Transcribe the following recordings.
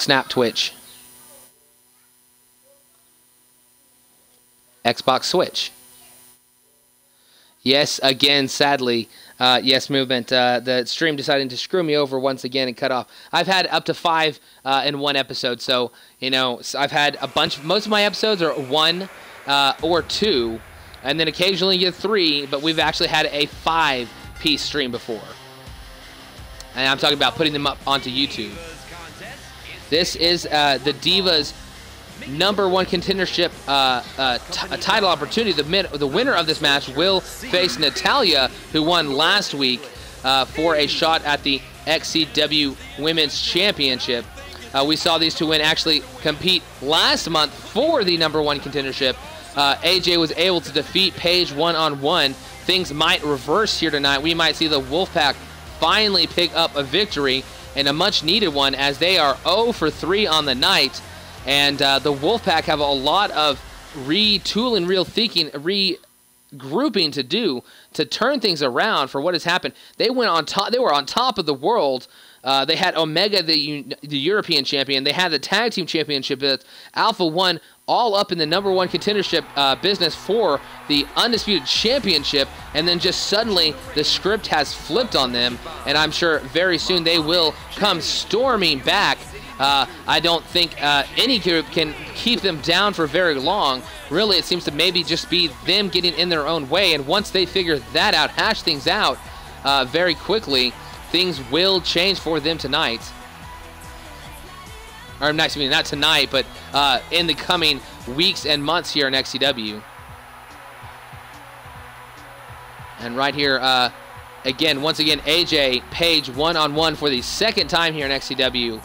Hulk snap Twitch. Xbox Switch. Yes, again, sadly. Yes, movement. The stream decided to screw me over once again and cut off. I've had up to 5 in one episode, so, you know, I've had a bunch. Most of my episodes are 1 or 2, and then occasionally you get 3, but we've actually had a 5-piece stream before. And I'm talking about putting them up onto YouTube. This is the Divas #1 contendership title opportunity. The winner of this match will face Natalya, who won last week for a shot at the XCW Women's Championship. We saw these two women actually compete last month for the #1 contendership. AJ was able to defeat Paige one-on-one. Things might reverse here tonight. We might see the Wolfpack finally pick up a victory, and a much-needed one, as they are 0 for 3 on the night. And the Wolfpack have a lot of retooling, regrouping to do to turn things around for what has happened. They went on top. They were on top of the world. They had Omega, the European champion. They had the tag team championship. Alpha won all up in the #1 contendership business for the undisputed championship, and then just suddenly the script has flipped on them, and I'm sure very soon they will come storming back. I don't think any group can keep them down for very long. Really, it seems to maybe just be them getting in their own way, and once they figure that out, hash things out very quickly, things will change for them tonight. Or not tonight, but in the coming weeks and months here in XCW. And right here, once again, AJ Paige one-on-one for the second time here in XCW.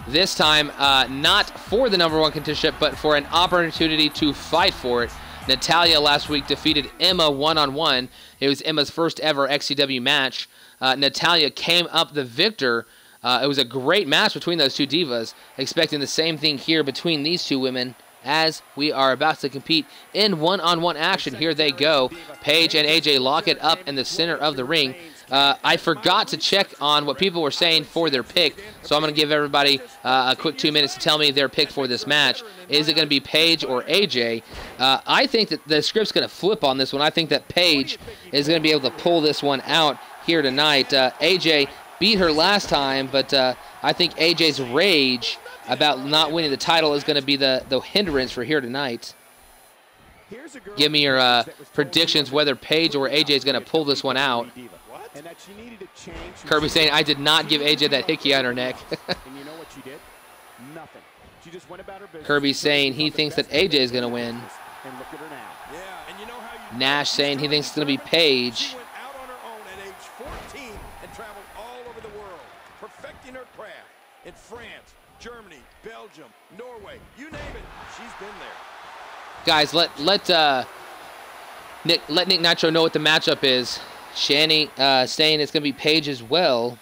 This time, not for the #1 contendership, but for an opportunity to fight for it. Natalya last week defeated Emma one-on-one. It was Emma's first ever XCW match. Natalya came up the victor. It was a great match between those two divas. Expecting the same thing here between these two women as we are about to compete in one-on-one action. Here they go. Paige and AJ lock it up in the center of the ring. I forgot to check on what people were saying for their pick, so I'm going to give everybody a quick 2 minutes to tell me their pick for this match. Is it going to be Paige or AJ? I think that the script's going to flip on this one. I think that Paige is going to be able to pull this one out here tonight. AJ beat her last time, but I think AJ's rage about not winning the title is going to be the hindrance for here tonight. Give me your predictions whether Paige or AJ is going to pull this one out. Kirby saying, I did not give AJ that hickey on her neck. Kirby saying he thinks that AJ is going to win. Nash saying he thinks it's going to be Paige. In France, Germany, Belgium, Norway, you name it, she's been there. Guys, let Nick Nitro know what the matchup is. Shani saying it's going to be Paige as well.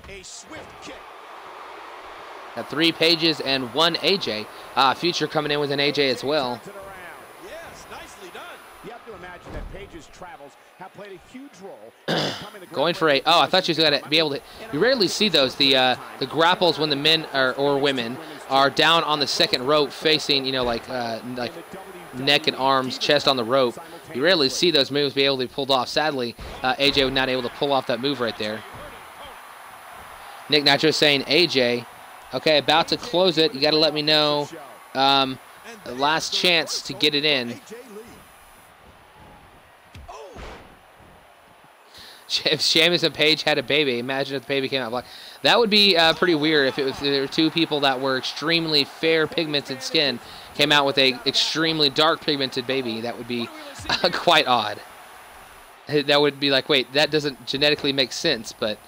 A swift kick. Got 3 Pages and 1 AJ. Future coming in with an AJ as well. Yes, nicely done. You have to imagine that Paige's travels have played a huge role. Going for a, oh, I thought she was going to be able to, you rarely see those, the grapples when the men or women are down on the second rope facing, you know, like neck and arms, chest on the rope. You rarely see those moves be able to be pulled off. Sadly, AJ was not able to pull off that move right there. Nick Nitro saying AJ. Okay, about to close it. You got to let me know. Last chance to get it in. If Sheamus and Paige had a baby, imagine if the baby came out black. That would be pretty weird if there were two people that were extremely fair pigmented skin came out with a extremely dark pigmented baby. That would be quite odd. That would be like, wait, that doesn't genetically make sense, but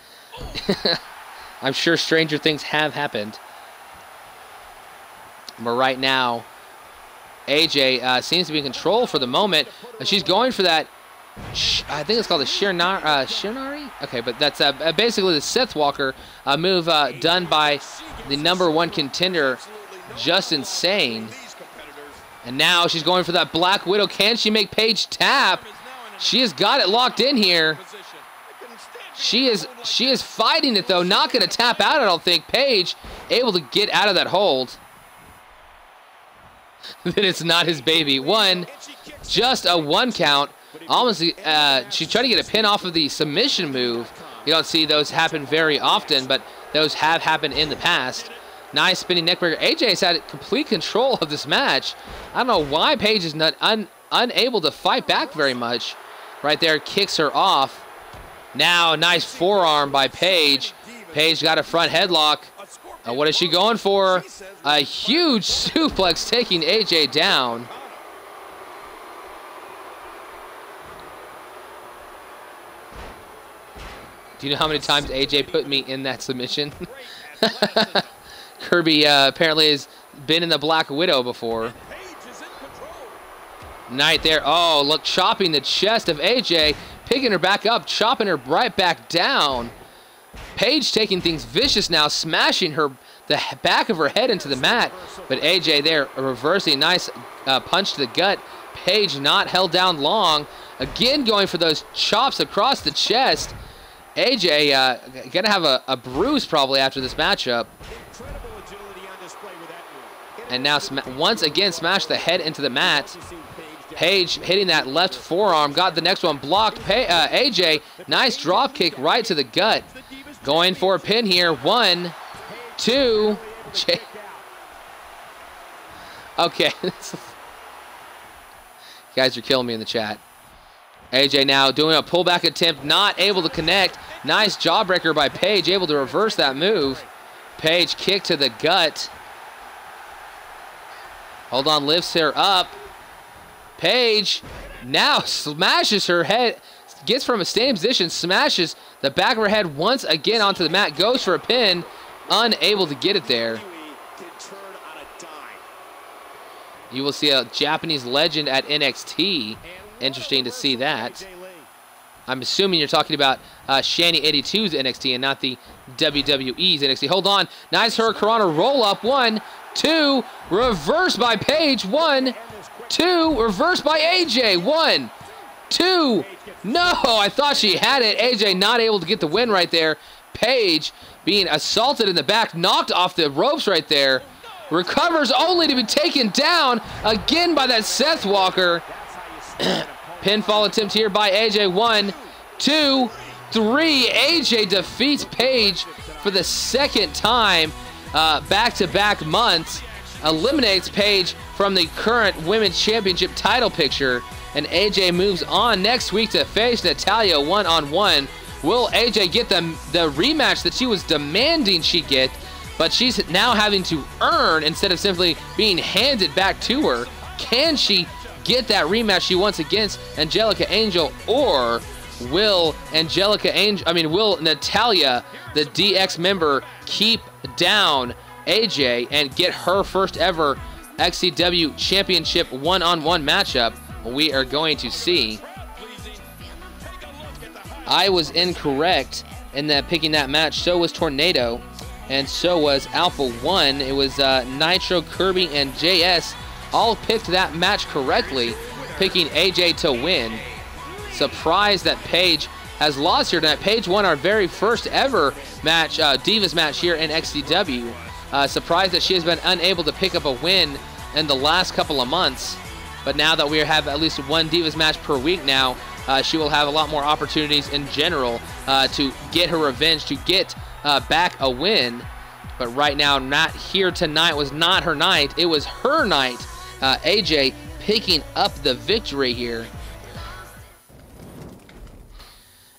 I'm sure stranger things have happened. But right now, AJ seems to be in control for the moment. She's going for that. I think it's called the Shinari? Okay, but that's basically the Seth Walker move done by the #1 contender, Just Insane. And now she's going for that Black Widow. Can she make Paige tap? She has got it locked in here. She is fighting it, though. Not going to tap out, I don't think. Paige able to get out of that hold. Then it's not his baby. One, just a 1 count. Almost, she tried to get a pin off of the submission move. You don't see those happen very often, but those have happened in the past. Nice spinning neckbreaker. AJ has had complete control of this match. I don't know why Paige is not unable to fight back very much. Right there, kicks her off. Now, nice forearm by Paige. Paige got a front headlock. What is she going for? A huge suplex taking AJ down. Do you know how many times AJ put me in that submission? Kirby apparently has been in the Black Widow before. Knight there. Oh, look, chopping the chest of AJ. Picking her back up, chopping her right back down. Paige taking things vicious now, smashing the back of her head into the mat. But AJ there reversing. Nice punch to the gut. Paige not held down long. Again going for those chops across the chest. AJ going to have a bruise probably after this matchup. And now once again smashed the head into the mat. Paige hitting that left forearm, got the next one blocked. AJ, nice drop kick right to the gut. Going for a pin here. 1, 2. Okay. You guys are killing me in the chat. AJ now doing a pullback attempt, not able to connect. Nice jawbreaker by Paige, able to reverse that move. Paige kick to the gut. Hold on, lifts her up. Paige now smashes her head, gets from a standing position, smashes the back of her head once again onto the mat, goes for a pin, unable to get it there. You will see a Japanese legend at NXT. Interesting to see that. I'm assuming you're talking about Shani 82's NXT and not the WWE's NXT. Hold on. Nice Hurricanrana roll up. 1, 2. Reverse by Paige. 1, 2. Reverse by AJ. 1, 2. No, I thought she had it. AJ not able to get the win right there. Paige being assaulted in the back. Knocked off the ropes right there. Recovers only to be taken down again by that Seth Walker. Pinfall attempt here by AJ. 1, 2, 3. AJ defeats Paige for the second time back-to-back months. Eliminates Paige from the current Women's Championship title picture. And AJ moves on next week to face Natalya one-on-one. Will AJ get the rematch that she was demanding she get? But she's now having to earn instead of simply being handed back to her. Can she get that rematch she wants against Angelica Angel, or will Natalya, the DX member, keep down AJ and get her first ever XCW Championship one-on-one matchup? We are going to see. I was incorrect in that picking that match. So was Tornado, and so was Alpha One. It was Nitro, Kirby, and JS all picked that match correctly, picking AJ to win. Surprised that Paige has lost here tonight. Paige won our very first ever match, Divas match here in XCW. Surprised that she has been unable to pick up a win in the last couple of months. But now that we have at least one Divas match per week now, she will have a lot more opportunities in general to get her revenge, to get back a win. But right now, not here tonight was not her night. It was her night. AJ picking up the victory here.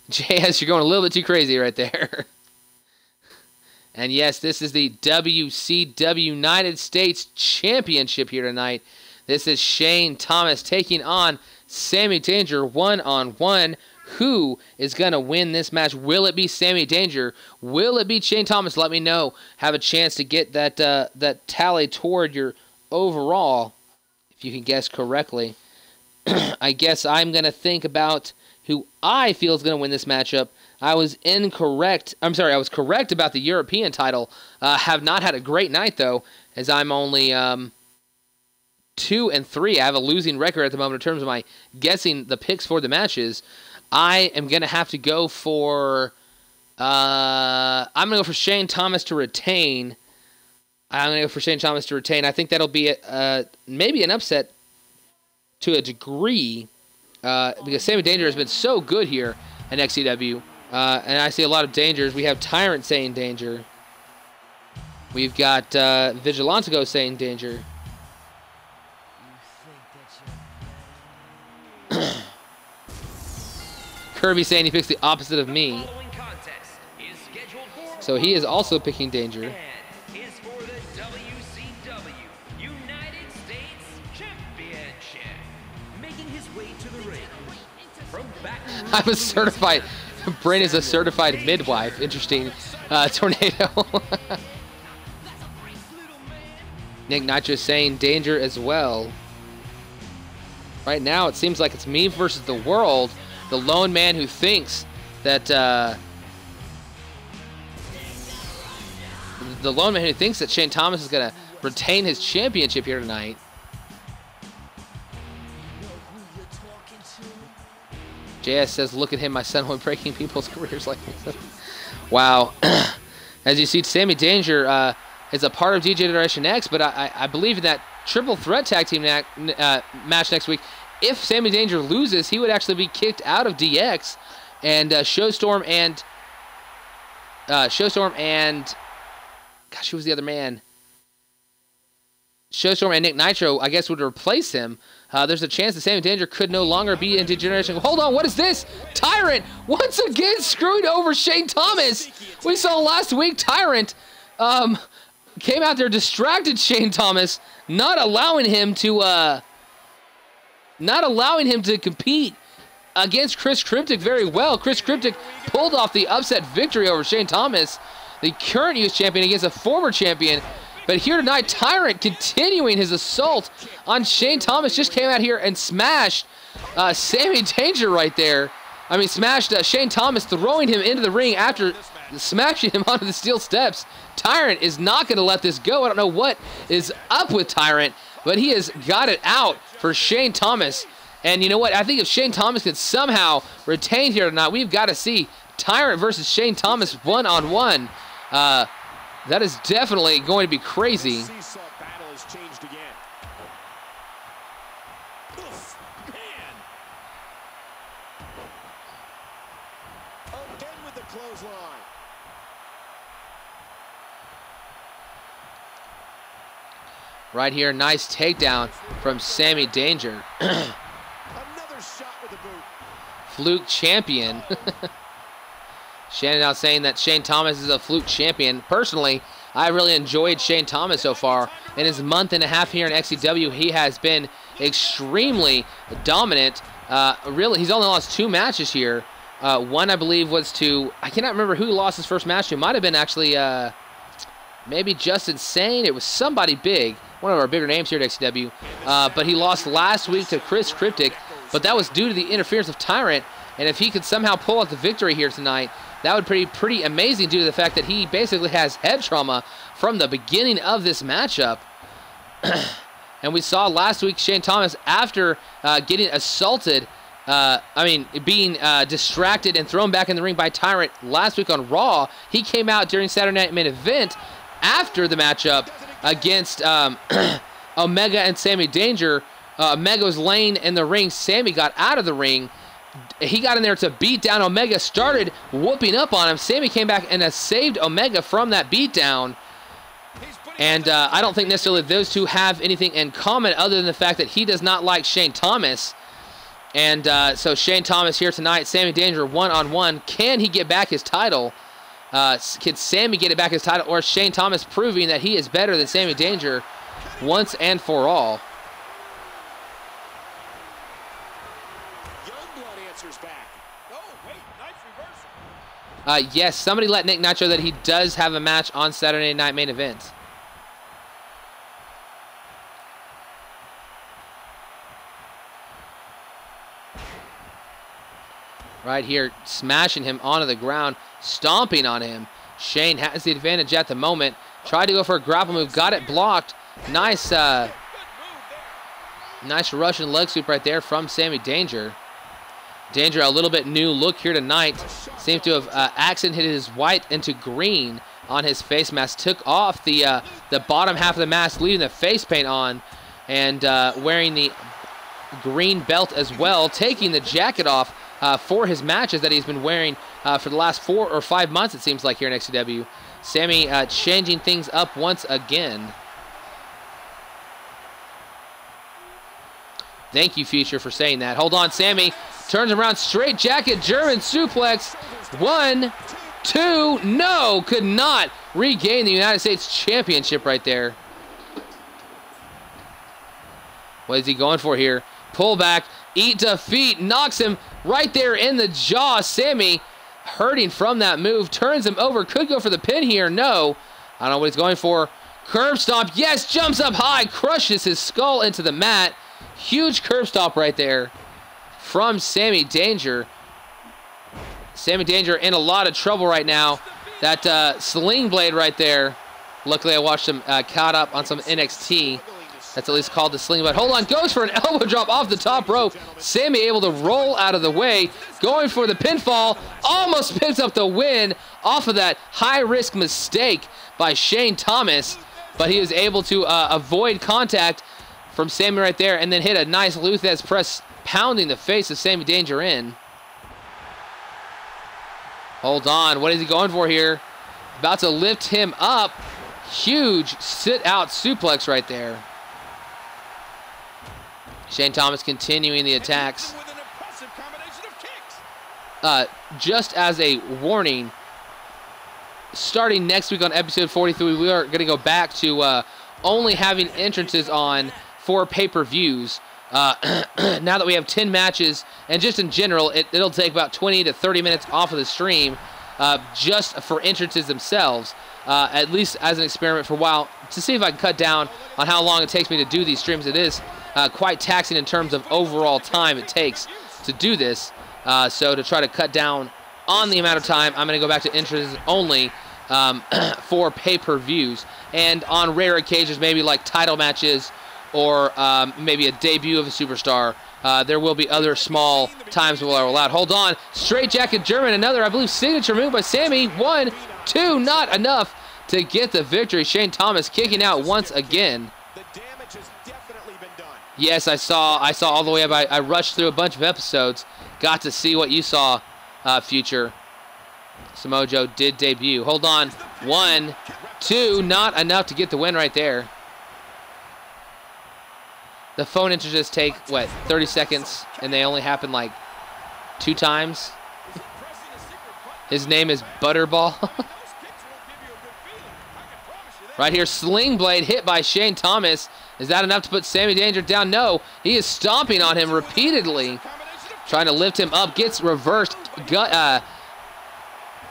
JS, you're going a little bit too crazy right there. And yes, this is the WCW United States Championship here tonight. This is Shane Thomas taking on Sammy Danger one-on-one. Who is going to win this match? Will it be Sammy Danger? Will it be Shane Thomas? Let me know. Have a chance to get that that tally toward your overall, if you can guess correctly. I guess I'm going to think about who I feel is going to win this matchup. I was incorrect. I'm sorry, I was correct about the European title. Have not had a great night, though, as I'm only 2-3. I have a losing record at the moment in terms of my guessing the picks for the matches. I am going to have to go for I'm going to go for Shane Thomas to retain. I think that'll be maybe an upset to a degree because Sammy Danger has been so good here in XCW. And I see a lot of dangers. We have Tyrant saying danger. We've got Vigilantigo saying danger. Kirby saying he picks the opposite of me. So he is also picking danger. I'm a certified... Brain is a certified midwife. Interesting. Tornado. Nick Nitro saying danger as well. Right now, it seems like it's me versus the world. The lone man who thinks that... Shane Thomas is going to retain his championship here tonight. JS says, look at him, my son, when breaking people's careers like this. Wow. As you see, Sammy Danger is a part of DJ Generation X, but I believe in that triple threat tag team match next week. If Sammy Danger loses, he would actually be kicked out of DX, and Showstorm and gosh, who was the other man? Showstorm and Nick Nitro, I guess, would replace him. There's a chance that Sammy Danger could no longer be in Degeneration. Hold on, what is this? Tyrant, once again, screwing over Shane Thomas. We saw last week Tyrant came out there, distracted Shane Thomas, not allowing him to compete against Chris Cryptic very well. Chris Cryptic pulled off the upset victory over Shane Thomas, the current US champion against a former champion. But here tonight, Tyrant continuing his assault on Shane Thomas, just came out here and smashed Sammy Danger right there. I mean, smashed Shane Thomas, throwing him into the ring after smashing him onto the steel steps. Tyrant is not going to let this go. I don't know what is up with Tyrant, but he has got it out for Shane Thomas. And you know what? I think if Shane Thomas can somehow retain here tonight, we've got to see Tyrant versus Shane Thomas one-on-one. That is definitely going to be crazy. The seesaw battle has changed again. Oof, man. Again with the clothesline. Right here, nice takedown from Sammy Danger. Another shot with the boot. Fluke champion. Shannon now saying that Shane Thomas is a Fluke champion. Personally, I really enjoyed Shane Thomas so far. In his month and a half here in XCW, he has been extremely dominant. Really, he's only lost 2 matches here. One, I believe, was to... I cannot remember who he lost his first match to. It might have been actually maybe Justin Sane. It was somebody big. One of our bigger names here at XCW. But he lost last week to Chris Cryptic. But that was due to the interference of Tyrant. And if he could somehow pull out the victory here tonight, that would be pretty amazing due to the fact that he basically has head trauma from the beginning of this matchup. And we saw last week Shane Thomas, after getting assaulted, being distracted and thrown back in the ring by Tyrant last week on Raw, he came out during Saturday Night Main Event after the matchup against Omega and Sammy Danger. Omega was laying in the ring. Sammy got out of the ring. He got in there to beat down Omega, started whooping up on him. Sammy came back and has saved Omega from that beatdown. And I don't think necessarily those two have anything in common other than the fact that he does not like Shane Thomas. And so Shane Thomas here tonight, Sammy Danger one-on-one. Can he get back his title? Can Sammy get it back his title? Or is Shane Thomas proving that he is better than Sammy Danger once and for all? Yes, somebody let Nick Nitro that he does have a match on Saturday Night Main Event. Right here, smashing him onto the ground, stomping on him. Shane has the advantage at the moment. Tried to go for a grapple move, got it blocked. Nice, nice Russian leg sweep right there from Sammy Danger. Danger, a little bit new look here tonight. Seems to have accented his white into green on his face mask. Took off the bottom half of the mask, leaving the face paint on, and wearing the green belt as well, taking the jacket off for his matches that he's been wearing for the last 4 or 5 months, it seems like, here in XCW. Sammy changing things up once again. Thank you, Future, for saying that. Hold on, Sammy turns around, straight jacket, German suplex. 1, 2, no, could not regain the United States Championship right there. What is he going for here? Pull back, eat defeat, knocks him right there in the jaw. Sammy hurting from that move, turns him over, could go for the pin here, no. I don't know what he's going for. Curb stomp, yes, jumps up high, crushes his skull into the mat. Huge curb stomp right there from Sammy Danger. Sammy Danger in a lot of trouble right now. That sling blade right there. Luckily, I watched him caught up on some NXT. That's at least called the sling blade. Hold on, goes for an elbow drop off the top rope. Sammy able to roll out of the way. Going for the pinfall. Almost picks up the win off of that high-risk mistake by Shane Thomas. But he was able to avoid contact from Sammy right there, and then hit a nice Luthez press, pounding the face of Sammy Danger in. Hold on, what is he going for here? About to lift him up. Huge sit-out suplex right there. Shane Thomas continuing the attacks. Just as a warning, starting next week on episode 43, we are going to go back to only having entrances on for pay-per-views. Now that we have 10 matches, and just in general, it'll take about 20 to 30 minutes off of the stream just for entrances themselves, at least as an experiment for a while, to see if I can cut down on how long it takes me to do these streams. It is quite taxing in terms of overall time it takes to do this. So to try to cut down on the amount of time, I'm going to go back to entrances only for pay-per-views. And on rare occasions, maybe like title matches, or maybe a debut of a superstar, there will be other small times where we're allowed. Hold on, straight jacket German, another, I believe, signature move by Sammy. 1, 2, not enough to get the victory. Shane Thomas kicking out once again. The damage has definitely been done. Yes, I saw all the way up. I rushed through a bunch of episodes, got to see what you saw, Future. Samoa Joe did debut. Hold on, 1, 2, not enough to get the win right there. The phone entrances take, what, 30 seconds, and they only happen like 2 times? His name is Butterball. Right here, Sling Blade hit by Shane Thomas. Is that enough to put Sammy Danger down? No, he is stomping on him repeatedly, trying to lift him up, gets reversed,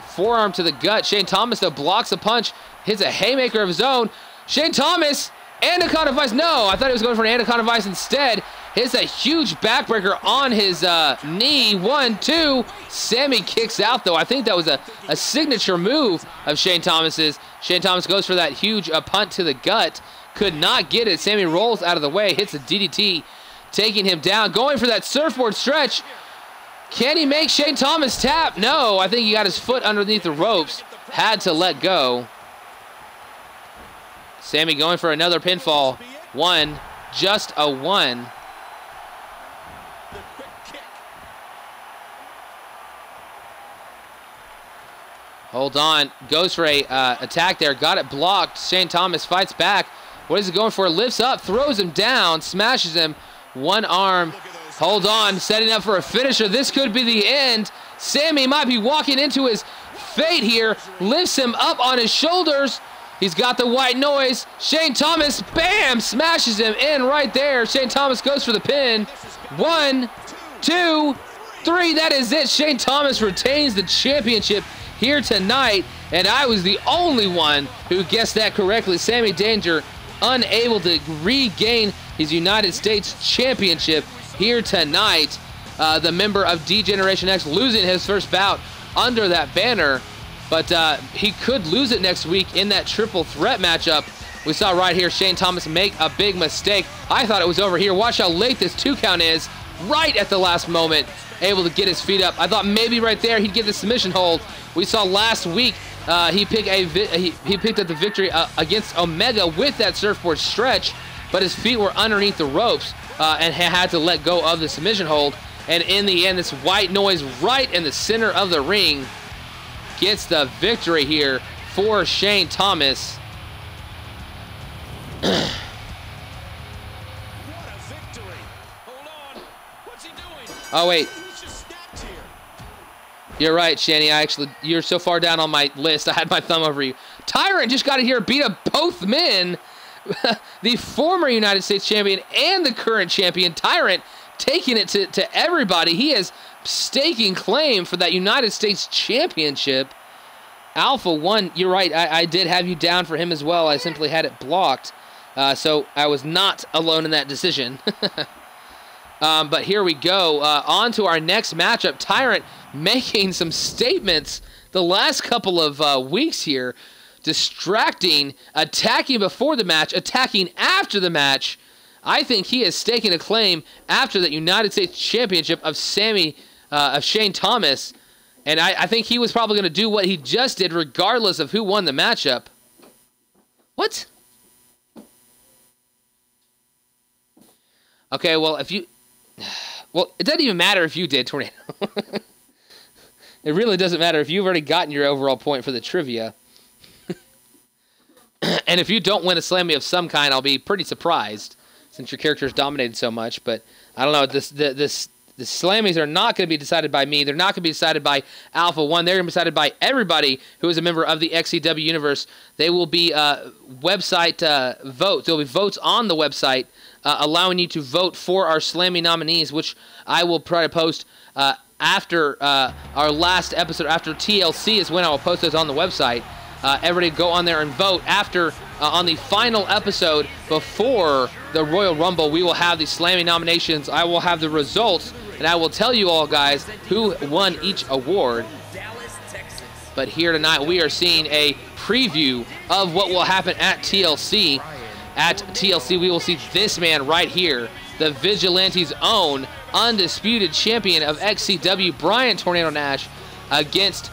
forearm to the gut. Shane Thomas, though, blocks a punch, hits a haymaker of his own. Shane Thomas, Anaconda Vice, no, I thought he was going for an Anaconda Vice instead. Hits a huge backbreaker on his knee. 1, 2, Sammy kicks out, though. I think that was a signature move of Shane Thomas's. Shane Thomas goes for that huge punt to the gut. Could not get it. Sammy rolls out of the way, hits a DDT, taking him down. Going for that surfboard stretch. Can he make Shane Thomas tap? No, I think he got his foot underneath the ropes. Had to let go. Sammy going for another pinfall. 1, just a 1. Hold on, goes for a attack there, got it blocked. Shane Thomas fights back. What is he going for? Lifts up, throws him down, smashes him. 1 arm. Hold on, setting up for a finisher. This could be the end. Sammy might be walking into his fate here. Lifts him up on his shoulders. He's got the white noise. Shane Thomas, bam, smashes him in right there. Shane Thomas goes for the pin. 1, 2, 3, that is it. Shane Thomas retains the championship here tonight, and I was the only one who guessed that correctly. Sammy Danger unable to regain his United States Championship here tonight. The member of D-Generation X losing his first bout under that banner, but he could lose it next week in that triple threat matchup. We saw right here Shane Thomas make a big mistake. I thought it was over here. Watch how late this 2 count is. right at the last moment, able to get his feet up. I thought maybe right there he'd get the submission hold. We saw last week he picked up the victory against Omega with that surfboard stretch, but his feet were underneath the ropes and had to let go of the submission hold. And in the end, this white noise right in the center of the ring gets the victory here for Shane Thomas. What a victory. Hold on. What's he doing? Oh, wait. He's just snapped here. You're right, Shani. You're so far down on my list. I had my thumb over you. Tyrant just got here, beat up both men. The former United States champion and the current champion, Tyrant, taking it to everybody. He is staking claim for that United States championship. Alpha 1, you're right. I did have you down for him as well. I simply had it blocked. So I was not alone in that decision. But here we go. On to our next matchup. Tyrant making some statements the last couple of weeks here. Distracting, attacking before the match, attacking after the match. I think he is staking a claim after that United States Championship of Shane Thomas. And I think he was probably going to do what he just did regardless of who won the matchup. What? Okay, well, if you... Well, it doesn't even matter if you did, Tornado. It really doesn't matter if you've already gotten your overall point for the trivia. And if you don't win a Slammy of some kind, I'll be pretty surprised, since your character's dominated so much. But I don't know. The Slammies are not going to be decided by me. They're not going to be decided by Alpha 1. They're going to be decided by everybody who is a member of the XCW universe. They will be website votes. There will be votes on the website allowing you to vote for our Slammy nominees, which I will try to post after our last episode. After TLC is when I will post those on the website. Everybody go on there and vote. After, on the final episode before the Royal Rumble, we will have the Slammy nominations. I will have the results, and I will tell you all, guys, who won each award. But here tonight, we are seeing a preview of what will happen at TLC. At TLC, we will see this man right here, the Vigilante's own undisputed champion of XCW, Brian Tornado Nash, against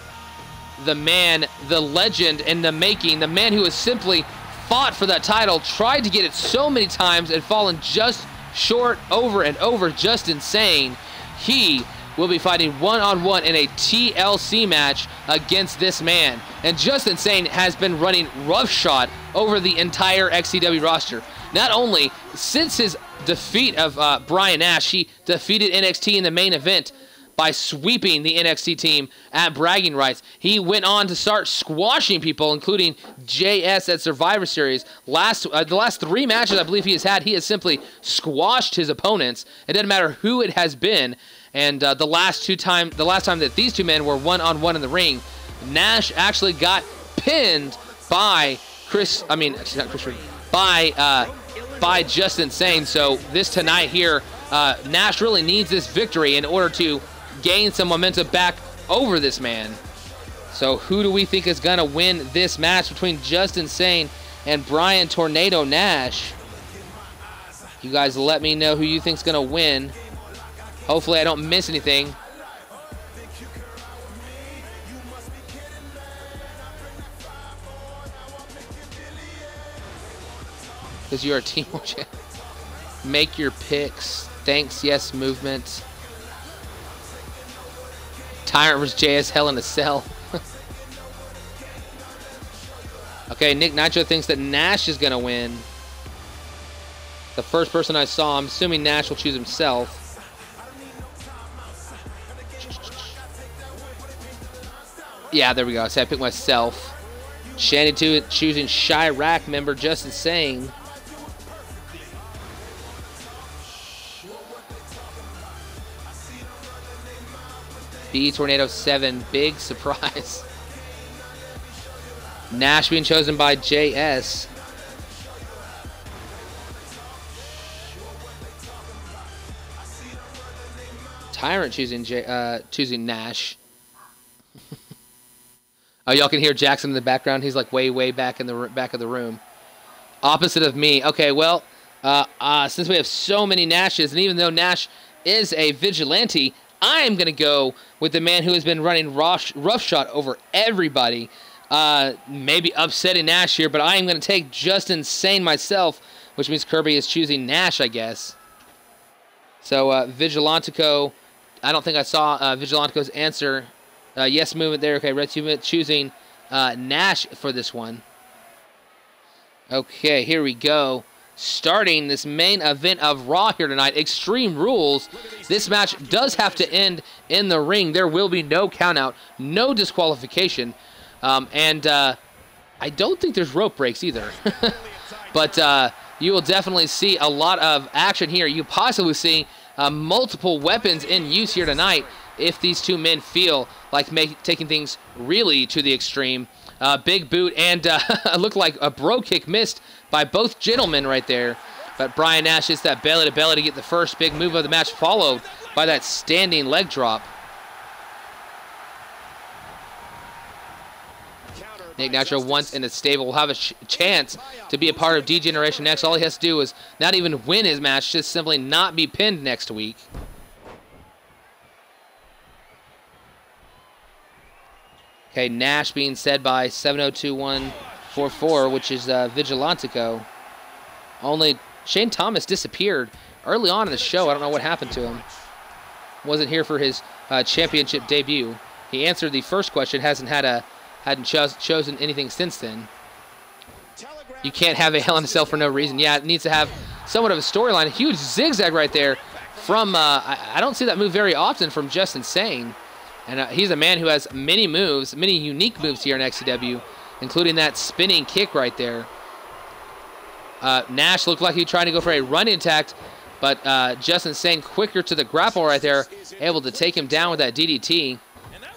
the man, the legend in the making, the man who has simply fought for that title, tried to get it so many times and fallen just short over and over, just insane. He will be fighting one-on-one in a TLC match against this man. And Just Insane has been running roughshod over the entire XCW roster. Not only since his defeat of Brian Nash, he defeated NXT in the main event by sweeping the NXT team at bragging rights. He went on to start squashing people, including JS at Survivor Series. The last 3 matches I believe he has had, he has simply squashed his opponents. It doesn't matter who it has been. And the last time that these two men were one-on-one in the ring, Nash actually got pinned by by Just Insane. So this tonight here, Nash really needs this victory in order to gain some momentum back over this man. So who do we think is going to win this match between Just Insane and Brian Tornado Nash? You guys let me know who you think is going to win. Hopefully I don't miss anything. Because you're a team. Make your picks. Thanks, yes, movement. Tyrant vs. JS, Hell in a Cell. Okay, Nick Nitro thinks that Nash is going to win. The first person I saw, I'm assuming Nash will choose himself. Yeah, there we go. So I picked myself. Shandy 2 choosing Chirac member Just Insane. B Tornado 7, big surprise. Nash being chosen by JS. Tyrant choosing Nash. Oh, y'all can hear Jackson in the background. He's like way back in the back of the room. Opposite of me. Okay, well, since we have so many Nashes, and even though Nash is a vigilante, I'm going to go with the man who has been running roughshod over everybody. Maybe upsetting Nash here, but I am going to take Justin Sane myself, which means Kirby is choosing Nash, I guess. So, Vigilantico, I don't think I saw Vigilantico's answer. Yes movement there. Okay, Red Team choosing Nash for this one. Okay, here we go. Starting this main event of Raw here tonight, Extreme Rules. This match does have to end in the ring. There will be no countout, no disqualification, and I don't think there's rope breaks either. But you will definitely see a lot of action here. You possibly see multiple weapons in use here tonight if these two men feel like taking things really to the extreme. Big boot and looked like a bro kick missed by both gentlemen right there. But Brian Nash hits that belly to belly to get the first big move of the match, followed by that standing leg drop. Nick Nitro once in the stable will have a chance to be a part of D-Generation X. All he has to do is not even win his match, just simply not be pinned next week. Okay, Nash being said by 702144, which is Vigilantico. Only Shane Thomas disappeared early on in the show. I don't know what happened to him. Wasn't here for his championship debut. He answered the first question, hadn't chosen anything since then. You can't have a Hell in a Cell for no reason. Yeah, it needs to have somewhat of a storyline. A huge zigzag right there from, I don't see that move very often from Justin Sane. And he's a man who has many moves, many unique moves here in XCW, including that spinning kick right there. Nash looked like he was trying to go for a running attack, but Justin Sane quicker to the grapple right there, able to take him down with that DDT.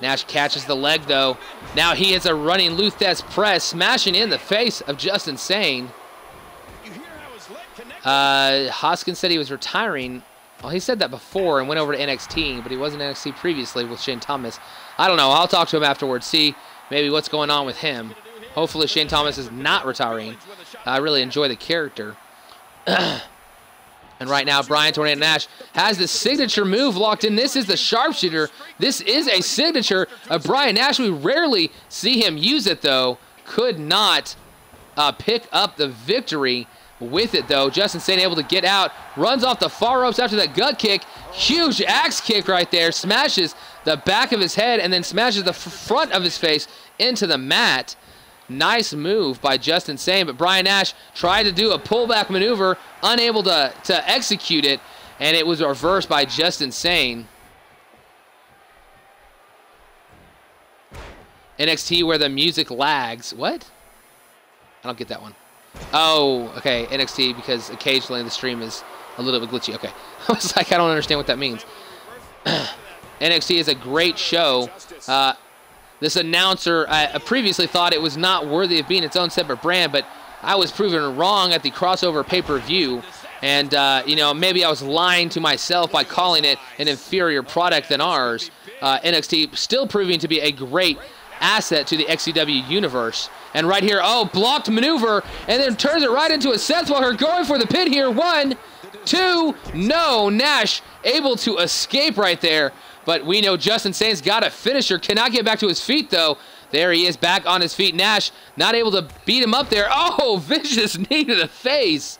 Nash catches the leg, though. Now he is a running Luthes press, smashing in the face of Justin Sane. Hoskins said he was retiring. Well, he said that before and went over to NXT, but he wasn't NXT previously with Shane Thomas. I don't know. I'll talk to him afterwards, see maybe what's going on with him. Hopefully Shane Thomas is not retiring. I really enjoy the character. And right now, Brian Tornado Nash has the signature move locked in. This is the sharpshooter. This is a signature of Brian Nash. We rarely see him use it, though. Could not pick up the victory with it, though. Justin Sane able to get out. Runs off the far ropes after that gut kick. Huge axe kick right there. Smashes the back of his head and then smashes the front of his face into the mat. Nice move by Justin Sane, but Brian Nash tried to do a pullback maneuver, unable to execute it, and it was reversed by Justin Sane. NXT where the music lags. What? I don't get that one. Oh, okay, NXT because occasionally the stream is a little bit glitchy. Okay, I was like, I don't understand what that means. NXT is a great show. This announcer previously thought it was not worthy of being its own separate brand, but I was proven wrong at the crossover pay-per-view. And, you know, maybe I was lying to myself by calling it an inferior product than ours. NXT still proving to be a great asset to the XCW universe. And right here, oh, blocked maneuver, and then turns it right into a Seth Walker going for the pin here. 1, 2, no. Nash able to escape right there. But we know Justin Sane's got a finisher. Cannot get back to his feet, though. There he is, back on his feet. Nash not able to beat him up there. Oh, vicious knee to the face.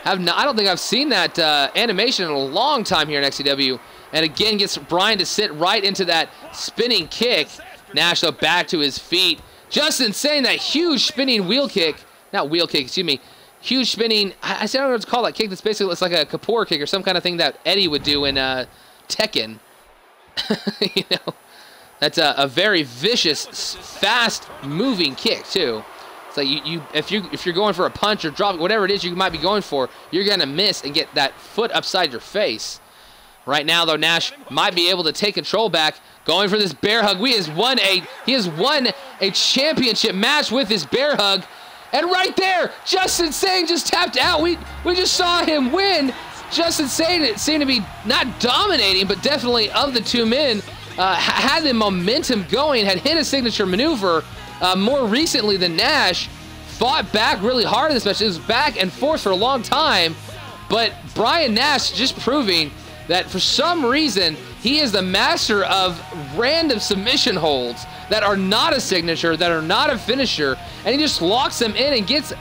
I don't think I've seen that animation in a long time here in XCW. And again, gets Brian to sit right into that spinning kick. Nash, though, back to his feet. Justin Sane, that huge spinning wheel kick. Not wheel kick, excuse me. Huge spinning, I don't know what to call that kick. That's basically, it's like a Kapoor kick or some kind of thing that Eddie would do in Tekken. You know, that's a very vicious, fast-moving kick too. So if you're going for a punch or drop, whatever it is you might be going for, you're gonna miss and get that foot upside your face. Right now, though, Nash might be able to take control back, going for this bear hug. He has won a championship match with this bear hug, and right there, Justin Sane just tapped out. We just saw him win. Justin Sane seemed to be not dominating, but definitely of the two men, had the momentum going, had hit a signature maneuver more recently than Nash, fought back really hard in this match. It was back and forth for a long time, but Brian Nash just proving that for some reason, he is the master of random submission holds that are not a signature, that are not a finisher, and he just locks them in and gets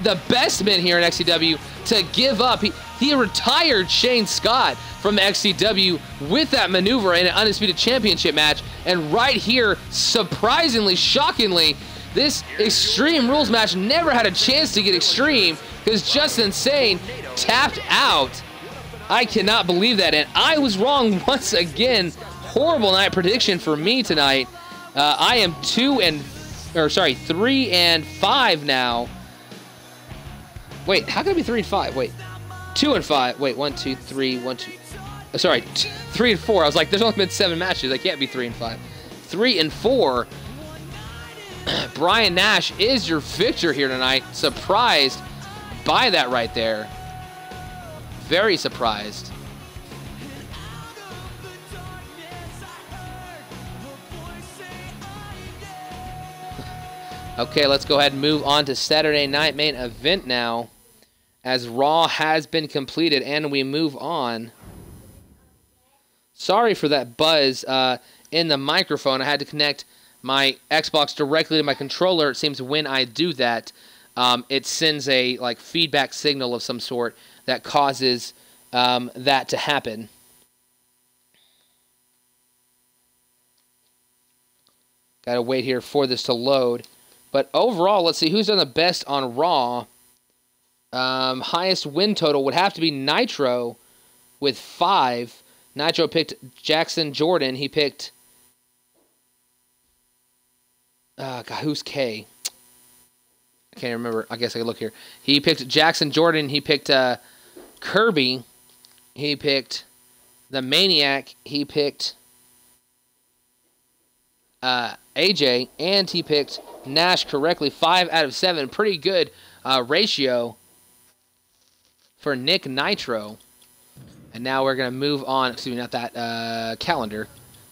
the best men here in XCW to give up. He retired Shane Scott from XCW with that maneuver in an Undisputed Championship match, and right here, surprisingly, shockingly, this Extreme Rules match never had a chance to get extreme because Just Insane tapped out. I cannot believe that, and I was wrong once again. Horrible night prediction for me tonight. I am 3 and 5 now. Wait, how can it be 3 and 5? Wait, 2 and 5. Wait, 1, 2, 3, 1, 2. Sorry, 3 and 4. I was like, there's only been 7 matches. I can't be 3 and 5. 3 and 4. Brian Nash is your victor here tonight. Surprised by that right there. Very surprised. Okay, let's go ahead and move on to Saturday night main event now, as Raw has been completed and we move on. Sorry for that buzz in the microphone. I had to connect my Xbox directly to my controller. It seems when I do that, it sends a feedback signal of some sort that causes that to happen. Gotta wait here for this to load. But overall, let's see who's done the best on Raw. Highest win total would have to be Nitro with 5. Nitro picked Jackson Jordan. He picked... God, who's K? I can't remember. I guess I could look here. He picked Jackson Jordan. He picked Kirby. He picked the Maniac. He picked AJ. And he picked Nash correctly. 5 out of 7. Pretty good ratio for Nick Nitro. And now we're going to move on. Excuse me, not that calendar.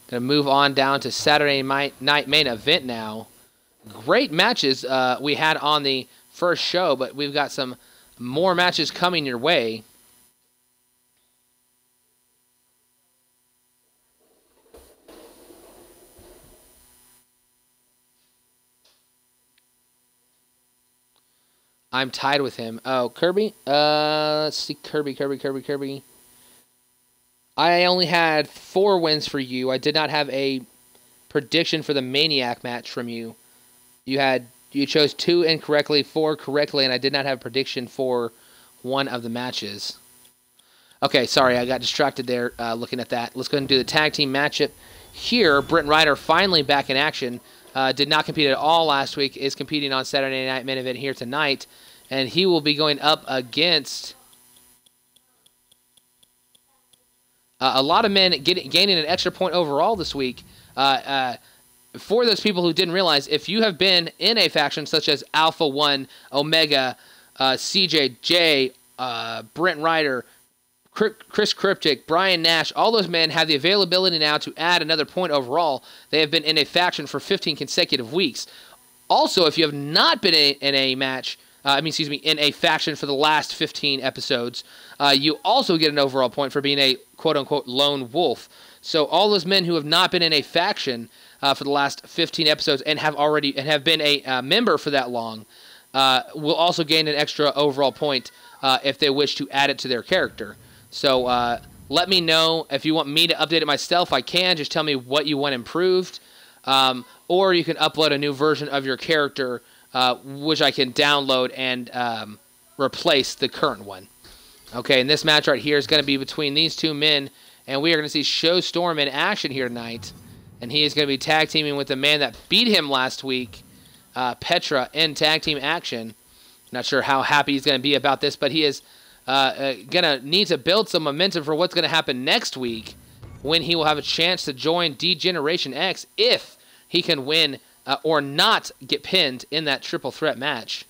Going to move on down to Saturday night main event now. Great matches we had on the first show, but we've got some more matches coming your way. I'm tied with him. Oh, Kirby? Let's see. Kirby. I only had 4 wins for you. I did not have a prediction for the Maniac match from you. You chose 2 incorrectly, 4 correctly, and I did not have a prediction for one of the matches. Okay, sorry, I got distracted there looking at that. Let's go ahead and do the tag team matchup here. Britt Ryder finally back in action. Did not compete at all last week. Is competing on Saturday night main event here tonight, and he will be going up against a lot of men gaining an extra point overall this week. For those people who didn't realize, if you have been in a faction such as Alpha 1, Omega, CJJ, Brent Ryder, Chris Cryptic, Brian Nash, all those men have the availability now to add another point overall. They have been in a faction for 15 consecutive weeks. Also, if you have not been in a match, in a faction for the last 15 episodes, you also get an overall point for being a quote-unquote lone wolf. So all those men who have not been in a faction for the last 15 episodes and have been a member for that long will also gain an extra overall point if they wish to add it to their character. So let me know if you want me to update it myself. I can. Just tell me what you want improved. Or you can upload a new version of your character, which I can download and replace the current one. Okay, and this match right here is going to be between these two men, and we are going to see Showstorm in action here tonight. And he is going to be tag teaming with the man that beat him last week, Petra, in tag team action. Not sure how happy he's going to be about this, but he is going to need to build some momentum for what's going to happen next week when he will have a chance to join D-Generation X if he can win or not get pinned in that triple threat match.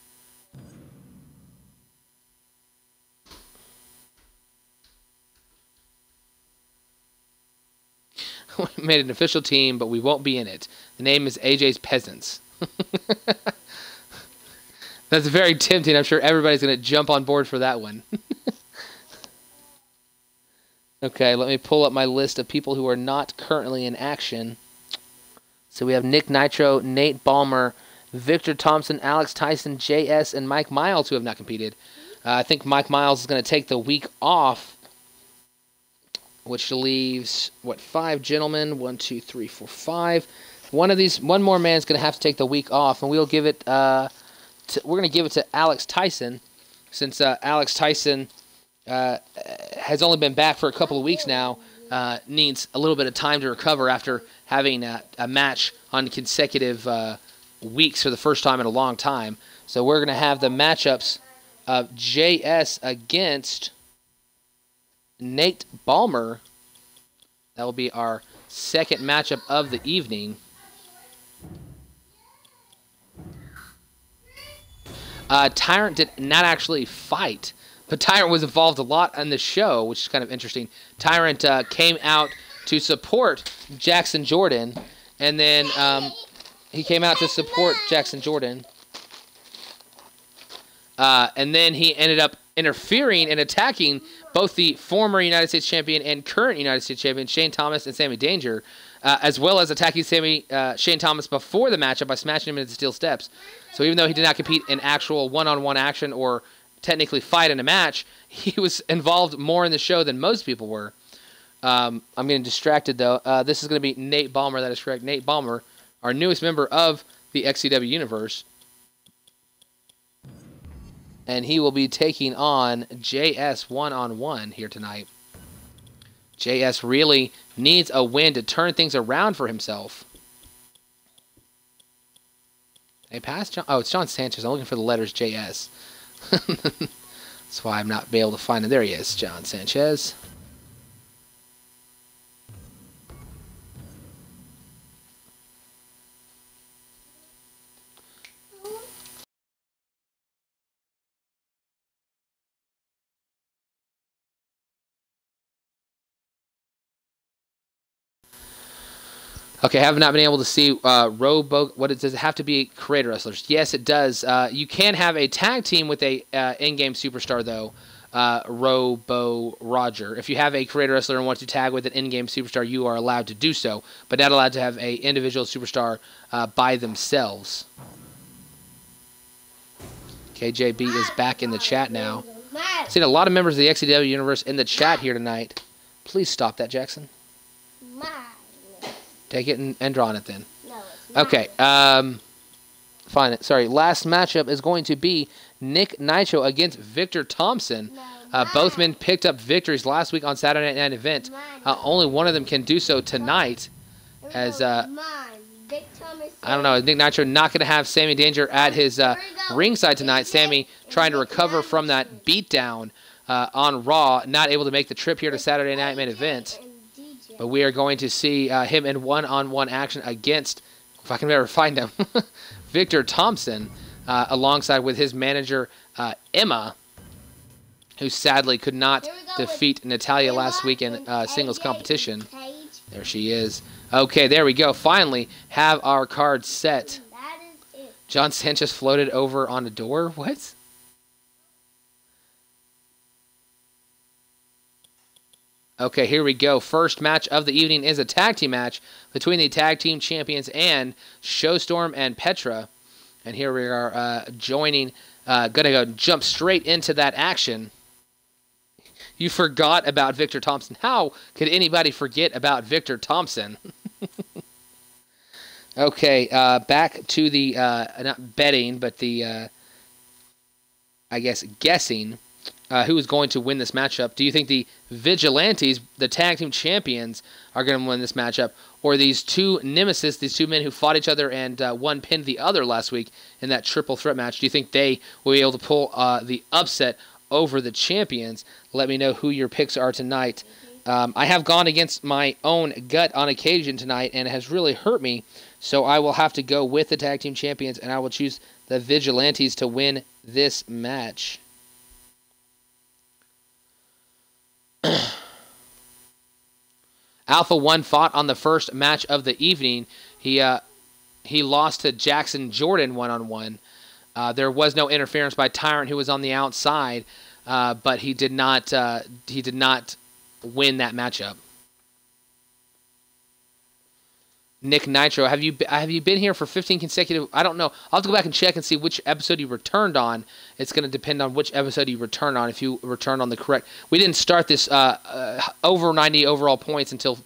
We made an official team, but we won't be in it. The name is AJ's Peasants. That's very tempting. I'm sure everybody's going to jump on board for that one. Okay, let me pull up my list of people who are not currently in action. So we have Nick Nitro, Nate Ballmer, Victor Thompson, Alex Tyson, JS, and Mike Miles who have not competed. I think Mike Miles is going to take the week off, which leaves, 5 gentlemen? 1, 2, 3, 4, 5. One more man is going to have to take the week off, and we'll give it. We're going to give it to Alex Tyson, since Alex Tyson has only been back for a couple of weeks now. Needs a little bit of time to recover after having a match on consecutive weeks for the first time in a long time. So we're going to have the matchups of JS against Nate Ballmer. That will be our second matchup of the evening. Tyrant did not actually fight, but Tyrant was involved a lot in the show, which is kind of interesting. Tyrant came out to support Jackson Jordan, and then he came out to support Jackson Jordan, and then he ended up interfering and attacking both the former United States champion and current United States champion, Shane Thomas and Sammy Danger, as well as attacking Shane Thomas before the matchup by smashing him into steel steps. So even though he did not compete in actual one-on-one action or technically fight in a match, he was involved more in the show than most people were. I'm getting distracted, though. This is going to be Nate Ballmer. That is correct. Nate Ballmer, our newest member of the XCW universe. And he will be taking on JS one-on-one here tonight. JS really needs a win to turn things around for himself. Hey, pass John. Oh, it's John Sanchez. I'm looking for the letters JS. That's why I'm not be able to find it. There he is, John Sanchez. Okay, I have not been able to see does it have to be creator wrestlers? Yes, it does. You can have a tag team with a in-game superstar, though, Robo Roger. If you have a creator wrestler and want to tag with an in-game superstar, you are allowed to do so, but not allowed to have a individual superstar by themselves. KJB is back in the chat now. Seen a lot of members of the XCW universe in the chat here tonight. Please stop that, Jackson. Take it and draw on it then. No, it's not. Okay. Fine. Sorry. Last matchup is going to be Nick Nitro against Victor Thompson. No, both men picked up victories last week on Saturday Night Event. Only one of them can do so tonight. As I don't know, Nick Nitro not going to have Sammy Danger at his ringside tonight. Sammy trying to recover from that beatdown on Raw, not able to make the trip here to Saturday Night Main Event. But we are going to see him in one-on-one action against, if I can ever find him, Victor Thompson, alongside with his manager, Emma, who sadly could not defeat Natalia last week in singles competition. There she is. Okay, there we go. Finally have our card set. John Sanchez floated over on a door. What? Okay, here we go. First match of the evening is a tag team match between the tag team champions and Showstorm and Petra. And here we are going to jump straight into that action. You forgot about Victor Thompson. How could anybody forget about Victor Thompson? Okay, back to the, not betting, but the, I guess, guessing. Who is going to win this matchup? Do you think the Vigilantes, the tag team champions, are going to win this matchup? Or these two nemesis, these two men who fought each other and one pinned the other last week in that triple threat match, do you think they will be able to pull the upset over the champions? Let me know who your picks are tonight. I have gone against my own gut on occasion tonight, and it has really hurt me. So I will have to go with the tag team champions, and I will choose the Vigilantes to win this match. Alpha 1 fought on the first match of the evening. He lost to Jackson Jordan one-on-one. There was no interference by Tyrant, who was on the outside, but he did not win that matchup. Nick Nitro, have you been here for 15 consecutive? I don't know. I'll have to go back and check and see which episode you returned on. It's going to depend on which episode you return on. If you return on the correct, we didn't start this over 90 overall points until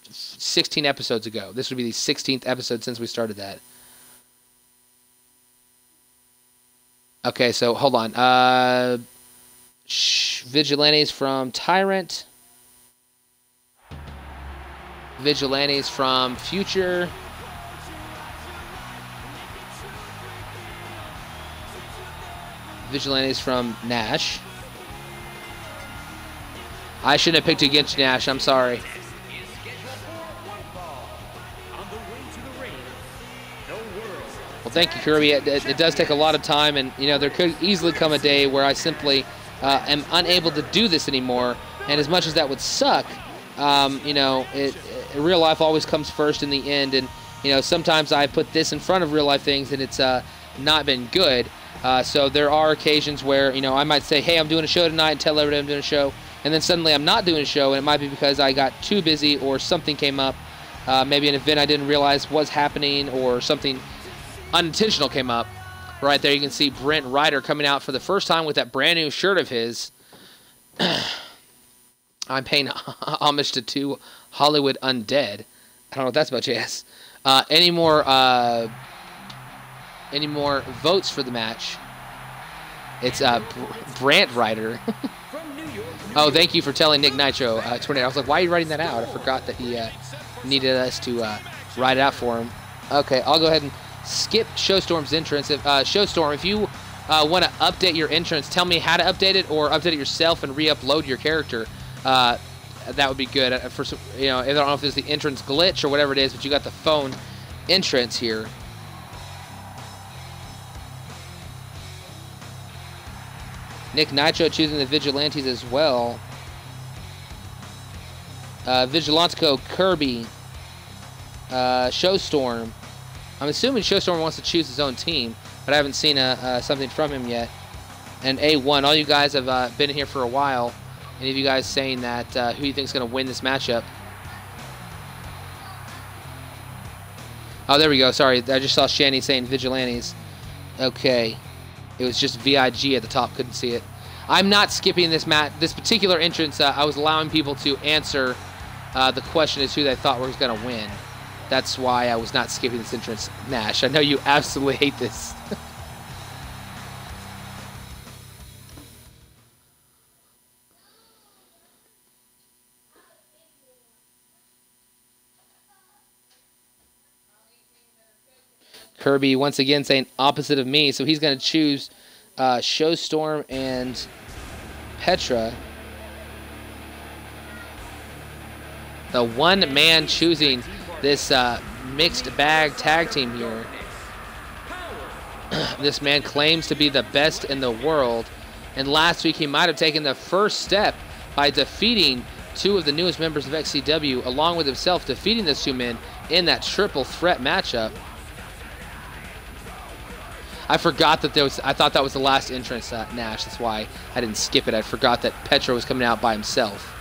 16 episodes ago. This would be the 16th episode since we started that. Okay, so hold on. Vigilantes from Tyrant. Vigilantes from Future. Vigilantes from Nash. I shouldn't have picked against Nash. I'm sorry. Well, thank you, Kirby. It does take a lot of time, and you know there could easily come a day where I simply am unable to do this anymore. And as much as that would suck, you know, real life always comes first in the end, and you know sometimes I put this in front of real life things, and it's not been good. So there are occasions where you know I might say, "Hey, I'm doing a show tonight," and tell everybody I'm doing a show, and then suddenly I'm not doing a show, and it might be because I got too busy or something came up, maybe an event I didn't realize was happening, or something unintentional came up. Right there, you can see Brent Ryder coming out for the first time with that brand new shirt of his. I'm paying homage to 2 Hollywood Undead. I don't know what that's about, JS. Any more votes for the match? It's Brant Ryder. Oh, thank you for telling Nick Nitro. Tornado. I was like, why are you writing that out? I forgot that he needed us to write it out for him. Okay, I'll go ahead and skip Showstorm's entrance. Showstorm, if you want to update your entrance, tell me how to update it, or update it yourself and re-upload your character. That would be good. For you know, I don't know if there's the entrance glitch or whatever it is, but you got the phone entrance here. Nick Nitro choosing the Vigilantes as well. Vigilantico, Kirby, Showstorm. I'm assuming Showstorm wants to choose his own team, but I haven't seen something from him yet. And A1, all you guys have been here for a while. Any of you guys saying that who you think is going to win this matchup? Oh, there we go. Sorry, I just saw Shanny saying Vigilantes. Okay. It was just VIG at the top. Couldn't see it. I'm not skipping this particular entrance. I was allowing people to answer the question as who they thought was going to win. That's why I was not skipping this entrance. Nash, I know you absolutely hate this. Kirby once again saying opposite of me, so he's going to choose Showstorm and Petra. The one man choosing this mixed bag tag team here. This man claims to be the best in the world, and last week he might have taken the first step by defeating 2 of the newest members of XCW, along with himself, defeating the 2 men in that triple threat matchup. I forgot that I thought that was the last entrance, Nash. That's why I didn't skip it. I forgot that Petra was coming out by himself.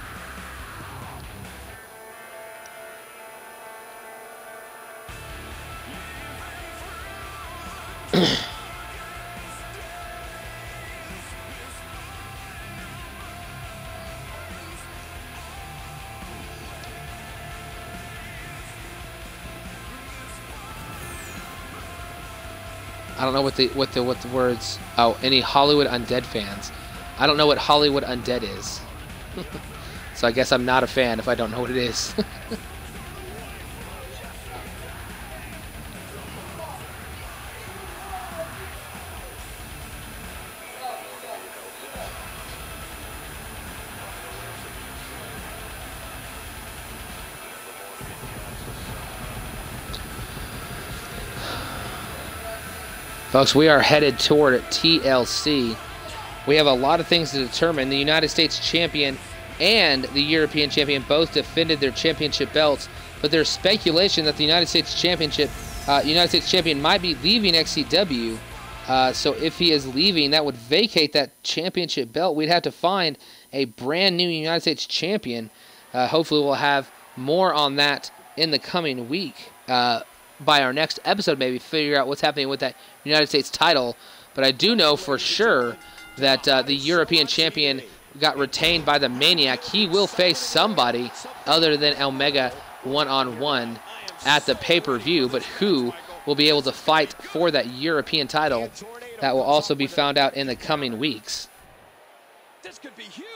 I don't know what the words. Oh, any Hollywood Undead fans? I don't know what Hollywood Undead is. So I guess I'm not a fan if I don't know what it is. Folks, we are headed toward TLC. We have a lot of things to determine. The United States champion and the European champion both defended their championship belts, but there's speculation that the United States champion might be leaving XCW. So if he is leaving, that would vacate that championship belt. We'd have to find a brand new United States champion. Hopefully we'll have more on that in the coming week. By our next episode, maybe figure out what's happening with that United States title. But I do know for sure that the European champion got retained by the Maniac. He will face somebody other than Omega one-on-one at the pay-per-view, but who will be able to fight for that European title? That will also be found out in the coming weeks. This could be huge.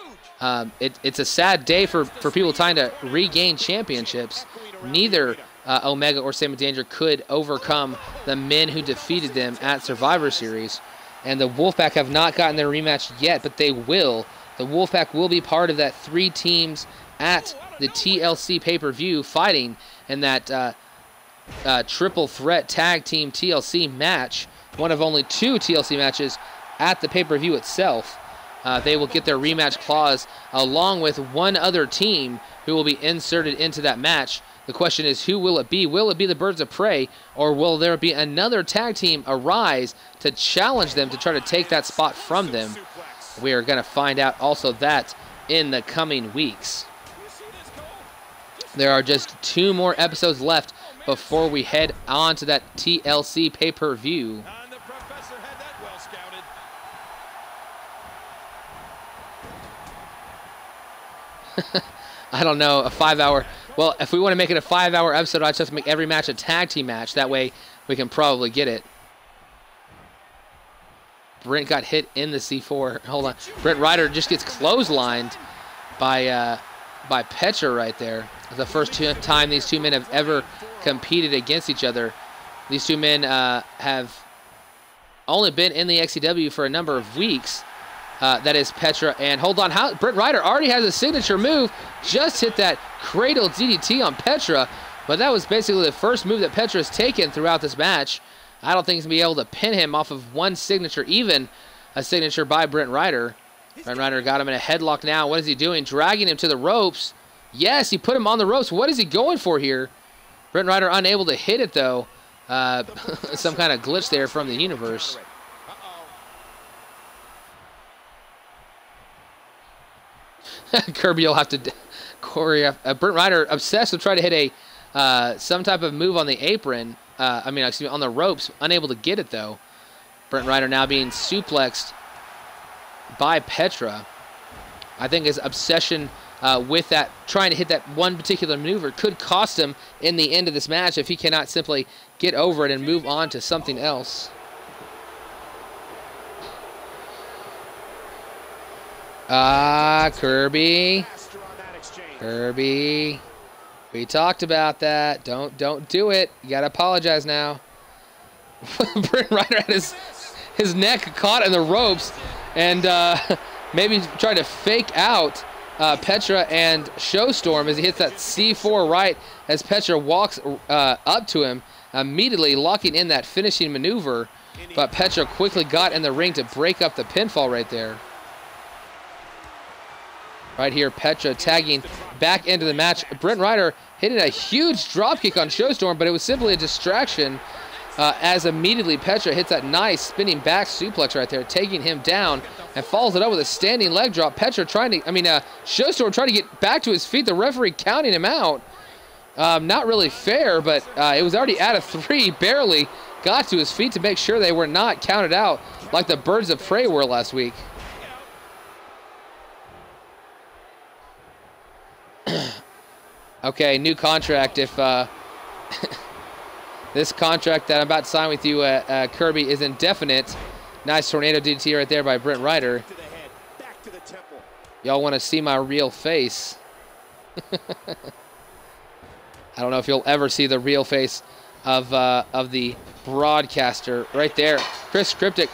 It's a sad day for people trying to regain championships. Neither Omega or Sammy Danger could overcome the men who defeated them at Survivor Series. And the Wolfpack have not gotten their rematch yet, but they will. The Wolfpack will be part of that 3 teams at the TLC pay-per-view fighting in that triple threat tag team TLC match, one of only 2 TLC matches at the pay-per-view itself. They will get their rematch clause along with one other team who will be inserted into that match. The question is, who will it be? Will it be the Birds of Prey, or will there be another tag team arise to challenge them to try to take that spot from them? We are going to find out also that in the coming weeks. There are just 2 more episodes left before we head on to that TLC pay-per-view. And the professor had that well scouted. I don't know, a 5-hour... Well, if we want to make it a 5-hour episode, I'd just have to make every match a tag team match. That way we can probably get it. Brent got hit in the C4. Hold on. Brent Ryder just gets clotheslined by Petra right there. The first time these 2 men have ever competed against each other. These 2 men have only been in the XCW for a number of weeks. That is Petra. And hold on, Brent Ryder already has a signature move. Just hit that cradle DDT on Petra. But that was basically the first move that Petra has taken throughout this match. I don't think he's going to be able to pin him off of one signature, even a signature by Brent Ryder. Brent Ryder got him in a headlock now. What is he doing? Dragging him to the ropes. Yes, he put him on the ropes. What is he going for here? Brent Ryder unable to hit it, though. Some kind of glitch there from the universe. Kirby will have to choreograph. Brent Ryder obsessed with trying to hit some type of move on the apron. Excuse me, on the ropes. Unable to get it, though. Brent Ryder now being suplexed by Petra. I think his obsession with that, trying to hit that one particular maneuver, could cost him in the end of this match if he cannot simply get over it and move on to something else. Kirby. Kirby. We talked about that. Don't do it. You gotta apologize now. Brent Ryder had his neck caught in the ropes and maybe trying to fake out Petra and Showstorm as he hits that C4 right as Petra walks up to him, immediately locking in that finishing maneuver. But Petra quickly got in the ring to break up the pinfall right there. Right here, Petra tagging back into the match. Brent Ryder hitting a huge dropkick on Showstorm, but it was simply a distraction as immediately Petra hits that nice spinning back suplex right there, taking him down and follows it up with a standing leg drop. Petra Showstorm trying to get back to his feet. The referee counting him out. Not really fair, but it was already out of 3. Barely got to his feet to make sure they were not counted out like the Birds of Prey were last week. Okay, new contract. If this contract that I'm about to sign with you, Kirby, is indefinite. Nice tornado DDT right there by Brent Ryder. Y'all want to see my real face? I don't know if you'll ever see the real face of the broadcaster right there. Chris Cryptic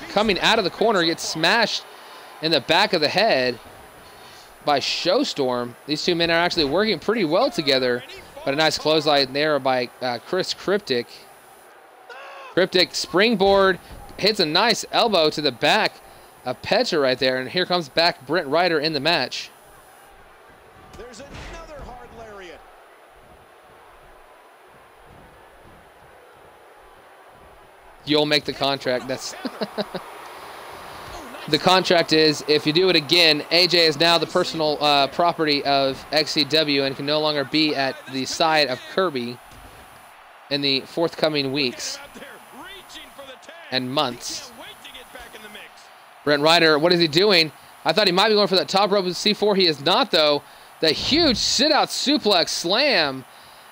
coming out of the corner, gets smashed in the back of the head by Showstorm. These 2 men are actually working pretty well together, but a nice clothesline there by Chris Cryptic. Cryptic springboard, hits a nice elbow to the back of Petra right there, and here comes back Brent Ryder in the match. There's another hard lariat. You'll make the contract. That's the contract is, if you do it again, AJ is now the personal property of XCW and can no longer be at the side of Kirby in the forthcoming weeks and months. Brent Ryder, what is he doing? I thought he might be going for that top rope with C4. He is not, though. The huge sit-out suplex slam.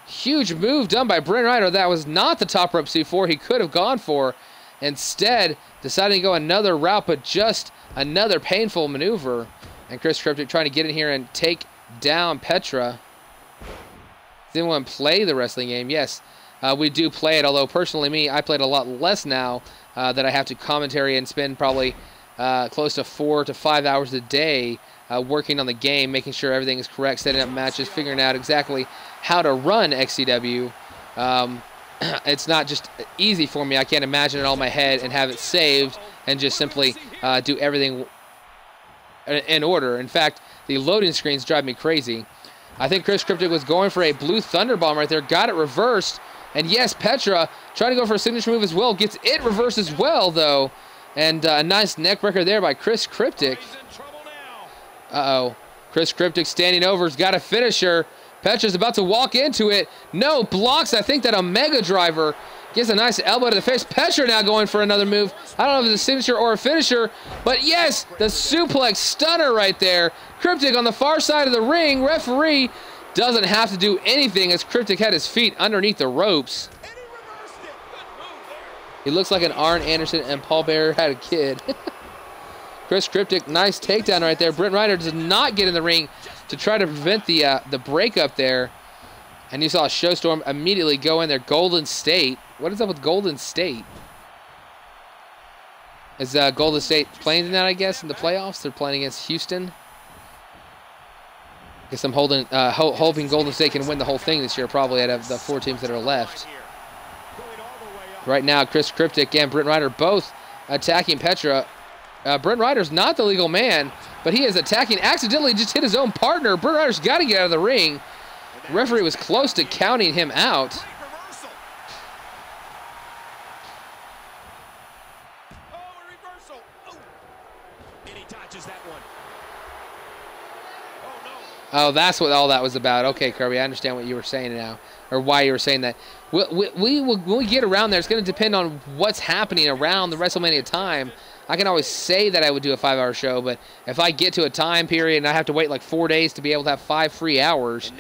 Huge move done by Brent Ryder. That was not the top rope C4 he could have gone for. Instead, deciding to go another route, but just another painful maneuver. And Chris Cryptic trying to get in here and take down Petra. Didn't want to play the wrestling game. Yes, we do play it, although personally me, I played a lot less now that I have to commentary and spend probably close to 4 to 5 hours a day working on the game, making sure everything is correct, setting up matches, figuring out exactly how to run XCW. It's not just easy for me. I can't imagine it all in my head and have it saved and just simply do everything in order. In fact, the loading screens drive me crazy. I think Chris Cryptic was going for a blue thunderbomb right there, got it reversed. And yes, Petra trying to go for a signature move as well, gets it reversed as well, though. And a nice neck breaker there by Chris Cryptic. Uh-oh. Chris Cryptic standing over, has got a finisher. Petra's about to walk into it. No, blocks, I think, that Omega driver. Gives a nice elbow to the face. Petra now going for another move. I don't know if it's a signature or a finisher, but yes, the suplex stunner right there. Cryptic on the far side of the ring. Referee doesn't have to do anything as Cryptic had his feet underneath the ropes. He looks like an Arn Anderson and Paul Bearer had a kid. Chris Cryptic, nice takedown right there. Brent Ryder does not get in the ring to try to prevent the breakup there. And you saw Showstorm immediately go in there. Golden State. What is up with Golden State? Is Golden State playing tonight, I guess, in the playoffs? They're playing against Houston. I guess I'm hoping Golden State can win the whole thing this year, probably out of the 4 teams that are left. Right now, Chris Cryptic and Brent Ryder both attacking Petra. Brent Ryder's not the legal man, but he is attacking. Accidentally just hit his own partner. Brent Ryder's got to get out of the ring. The referee was close to counting him out. Oh, that's what all that was about. Okay, Kirby, I understand what you were saying now, or why you were saying that. When we get around there, it's going to depend on what's happening around the WrestleMania time. I can always say that I would do a 5-hour show, but if I get to a time period and I have to wait like 4 days to be able to have 5 free hours,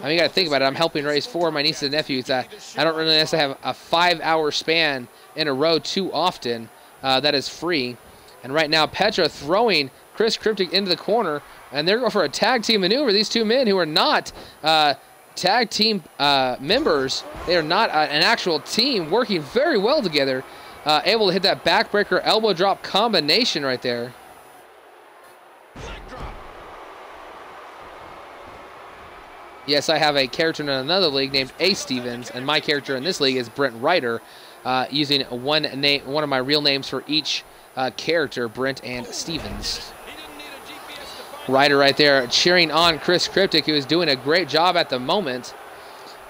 I mean, you got to think about it. I'm helping raise 4 of my nieces and nephews. I don't really necessarily have a 5-hour span in a row too often that is free. And right now, Petra throwing Chris Cryptic into the corner, and they're going for a tag team maneuver. These two men who are not tag team members, they are not an actual team, working very well together. Able to hit that backbreaker elbow drop combination right there. Yes, I have a character in another league named A. Stevens, and my character in this league is Brent Ryder, using one of my real names for each character, Brent and Stevens. Ryder right there cheering on Chris Cryptic, who is doing a great job at the moment.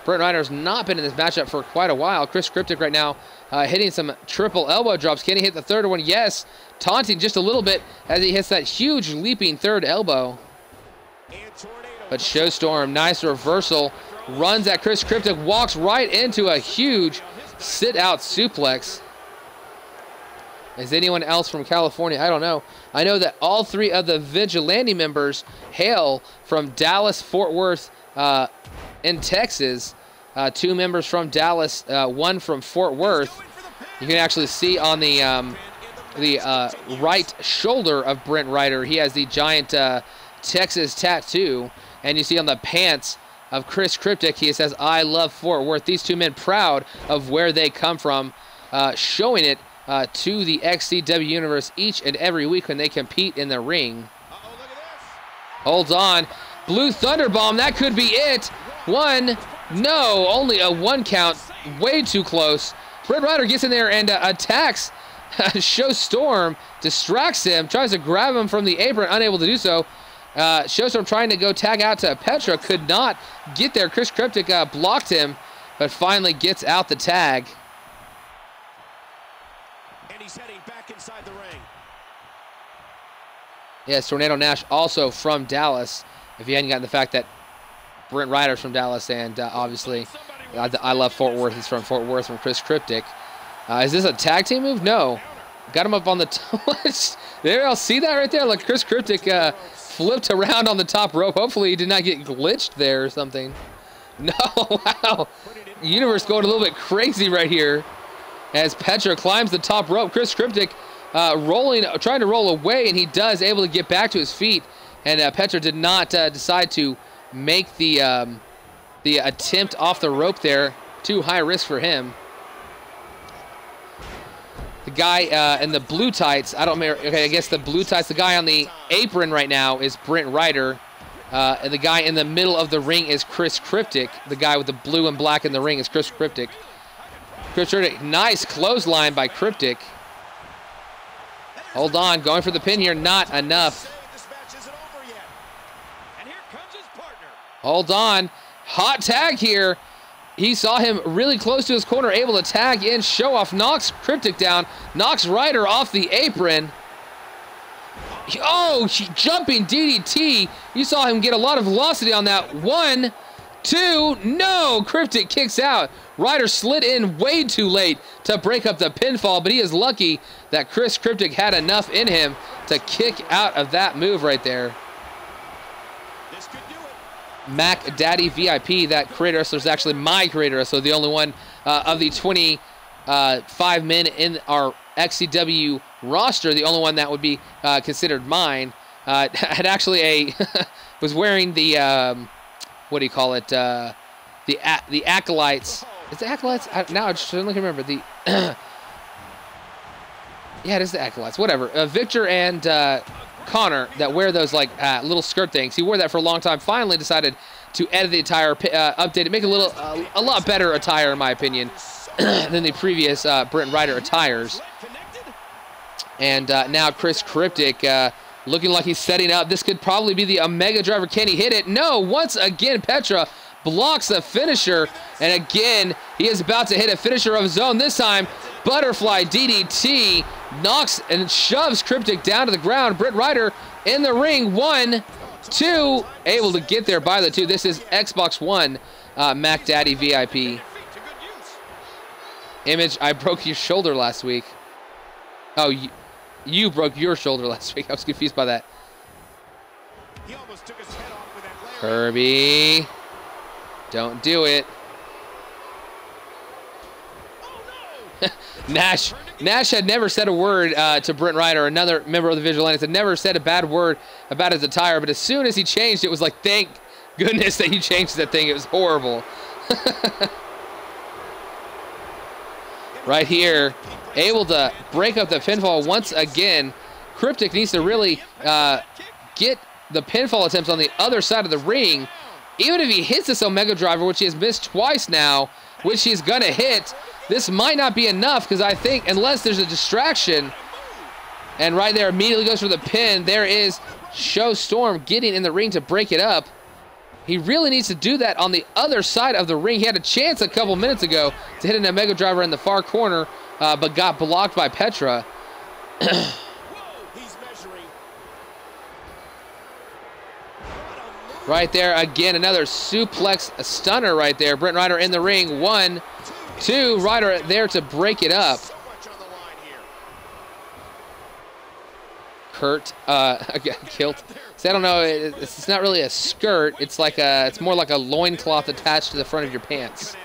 Brent Ryder's not been in this matchup for quite a while. Chris Cryptic right now hitting some triple elbow drops. Can he hit the third one? Yes. Taunting just a little bit as he hits that huge leaping third elbow. But Showstorm, nice reversal. Runs at Chris Cryptic, walks right into a huge sit-out suplex. Is anyone else from California? I don't know. I know that all 3 of the Vigilante members hail from Dallas, Fort Worth, in Texas. 2 members from Dallas, 1 from Fort Worth. You can actually see on the right shoulder of Brent Ryder, he has the giant Texas tattoo. And you see on the pants of Chris Cryptic, he says, "I love Fort Worth." These 2 men proud of where they come from, showing it to the XCW universe each and every week when they compete in the ring. Holds on. Blue Thunderbomb, that could be it. 1, no, only a 1 count, way too close. Brent Ryder gets in there and attacks Showstorm, distracts him, tries to grab him from the apron, unable to do so. Showstorm trying to go tag out to Petra, could not get there. Chris Cryptic blocked him, but finally gets out the tag. And he's heading back inside the ring. Yes, Tornado Nash also from Dallas. If you hadn't gotten the fact that Brent Ryder's from Dallas, and obviously I love Fort Worth. He's from Fort Worth from Chris Cryptic. Is this a tag team move? No. Got him up on the there, I'll see that right there. Like Chris Cryptic flipped around on the top rope. Hopefully he did not get glitched there or something. No, wow. Universe going a little bit crazy right here as Petra climbs the top rope. Chris Cryptic trying to roll away, and he does, able to get back to his feet. And Petra did not decide to make the attempt off the rope there. Too high risk for him. The guy in the blue tights, I don't remember, okay, I guess the blue tights, the guy on the apron right now is Brent Ryder. And the guy in the middle of the ring is Chris Cryptic. The guy with the blue and black in the ring is Chris Cryptic. Chris Cryptic, nice clothesline by Cryptic. Hold on, going for the pin here, not enough. Hold on, hot tag here. He saw him really close to his corner, able to tag in, show off, knocks Cryptic down, knocks Ryder off the apron. Oh, jumping DDT. You saw him get a lot of velocity on that. 1, 2, no. Cryptic kicks out. Ryder slid in way too late to break up the pinfall, but he is lucky that Chris Cryptic had enough in him to kick out of that move right there. This could do it. Mac Daddy VIP, that creator wrestler is actually my creator wrestler, the only one of the 25 men in our XCW roster, the only one that would be considered mine. Had actually was wearing the what do you call it? The acolytes. Is it acolytes? Now I just don't remember the. Yeah, it is the acolytes. Whatever. Victor and Connor that wear those like little skirt things. He wore that for a long time. Finally decided to edit the attire, update it, make a lot better attire in my opinion than the previous Brent Ryder attires. And now Chris Cryptic looking like he's setting up. This could probably be the Omega Driver. Can he hit it? No. Once again, Petra blocks the finisher. And again, he is about to hit a finisher of his own. This time, Butterfly DDT knocks and shoves Cryptic down to the ground. Brent Ryder in the ring. 1, 2. Able to get there by the 2. This is Xbox One Mac Daddy VIP. Image, I broke your shoulder last week. Oh, you broke your shoulder last week. I was confused by that. He almost took his head off with that Kirby. Don't do it. Oh, no. Nash had never said a word to Brent Ryder, another member of the Vigilantes, had never said a bad word about his attire, but as soon as he changed, it was like, thank goodness that he changed that thing. It was horrible. Right here, able to break up the pinfall once again. Cryptic needs to really get the pinfall attempts on the other side of the ring. Even if he hits this Omega Driver, which he has missed twice now, which he's going to hit, this might not be enough because I think unless there's a distraction, and right there immediately goes for the pin, there is Show Storm getting in the ring to break it up. He really needs to do that on the other side of the ring. He had a chance a couple minutes ago to hit an Omega Driver in the far corner, but got blocked by Petra. Right there, again, another suplex stunner right there. Brent Ryder in the ring. 1, 2. Ryder there to break it up. Kurt, kilt. See, I don't know. It's not really a skirt. It's like it's more like a loincloth attached to the front of your pants.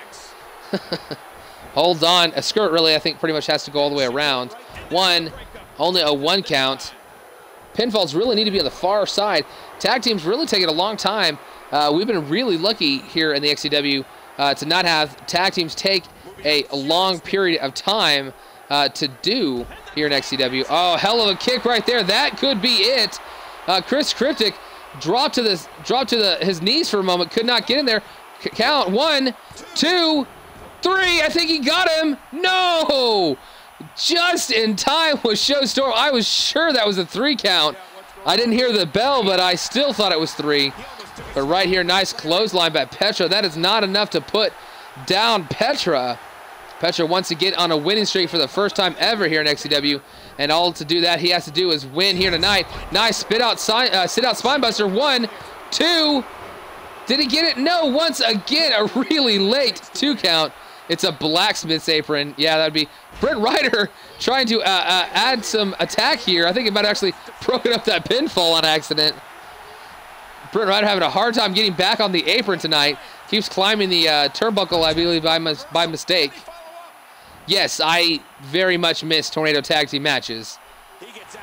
Hold on. A skirt really, I think, pretty much has to go all the way around. 1, only a 1 count. Pinfalls really need to be on the far side. Tag teams really taking a long time. We've been really lucky here in the XCW to not have tag teams take a long period of time to do here in XCW. Oh, hell of a kick right there. That could be it. Chris Cryptic dropped to his knees for a moment. Could not get in there. Count. 1, 2, 3. I think he got him. No! Just in time with Show Storm. I was sure that was a 3 count. I didn't hear the bell, but I still thought it was 3. But right here, nice clothesline by Petra. That is not enough to put down Petra. Petra wants to get on a winning streak for the first time ever here in XCW, and all to do that he has to do is win here tonight. Nice sit out spinebuster. 1, 2. Did he get it? No. Once again, a really late 2 count. It's a blacksmith's apron. Yeah, that'd be Brent Ryder trying to add some attack here. I think it might have actually broken up that pinfall on accident. Brent Ryder having a hard time getting back on the apron tonight. Keeps climbing the turnbuckle, I believe, by mistake. Yes, I very much miss Tornado Tag Team matches.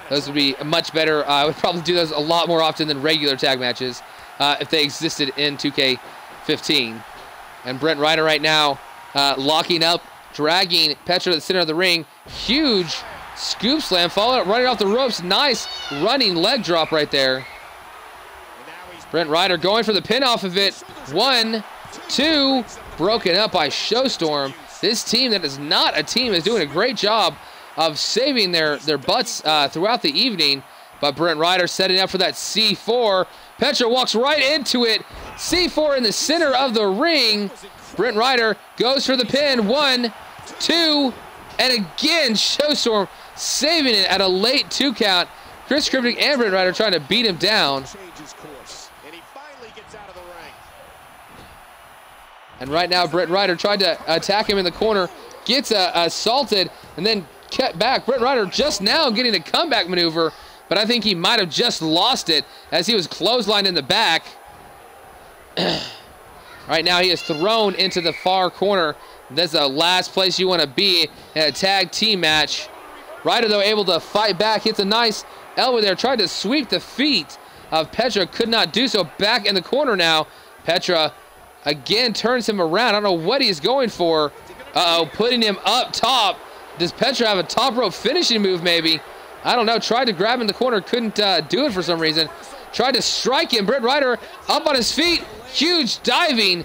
Those would be much better. I would probably do those a lot more often than regular tag matches if they existed in 2K15. And Brent Ryder right now locking up, dragging Petra to the center of the ring. Huge scoop slam, running off the ropes. Nice running leg drop right there. Brent Ryder going for the pin off of it. 1, 2, broken up by Showstorm. This team that is not a team is doing a great job of saving their butts throughout the evening. But Brent Ryder setting up for that C4. Petra walks right into it. C4 in the center of the ring. Brent Ryder goes for the pin. 1, 2, and again Showstorm saving it at a late 2 count. Chris Cryptic and Brent Ryder trying to beat him down. And right now, Brent Ryder tried to attack him in the corner, gets assaulted, and then kept back. Brent Ryder just now getting a comeback maneuver, but I think he might have just lost it as he was clotheslined in the back. Right now, he is thrown into the far corner. That's the last place you want to be in a tag team match. Ryder, though, able to fight back, hits a nice elbow there, tried to sweep the feet of Petra, could not do so. Back in the corner now. Petra again turns him around. I don't know what he's going for. Uh-oh, putting him up top. Does Petra have a top rope finishing move maybe? I don't know. Tried to grab him in the corner. Couldn't do it for some reason. Tried to strike him. Brent Ryder up on his feet. Huge diving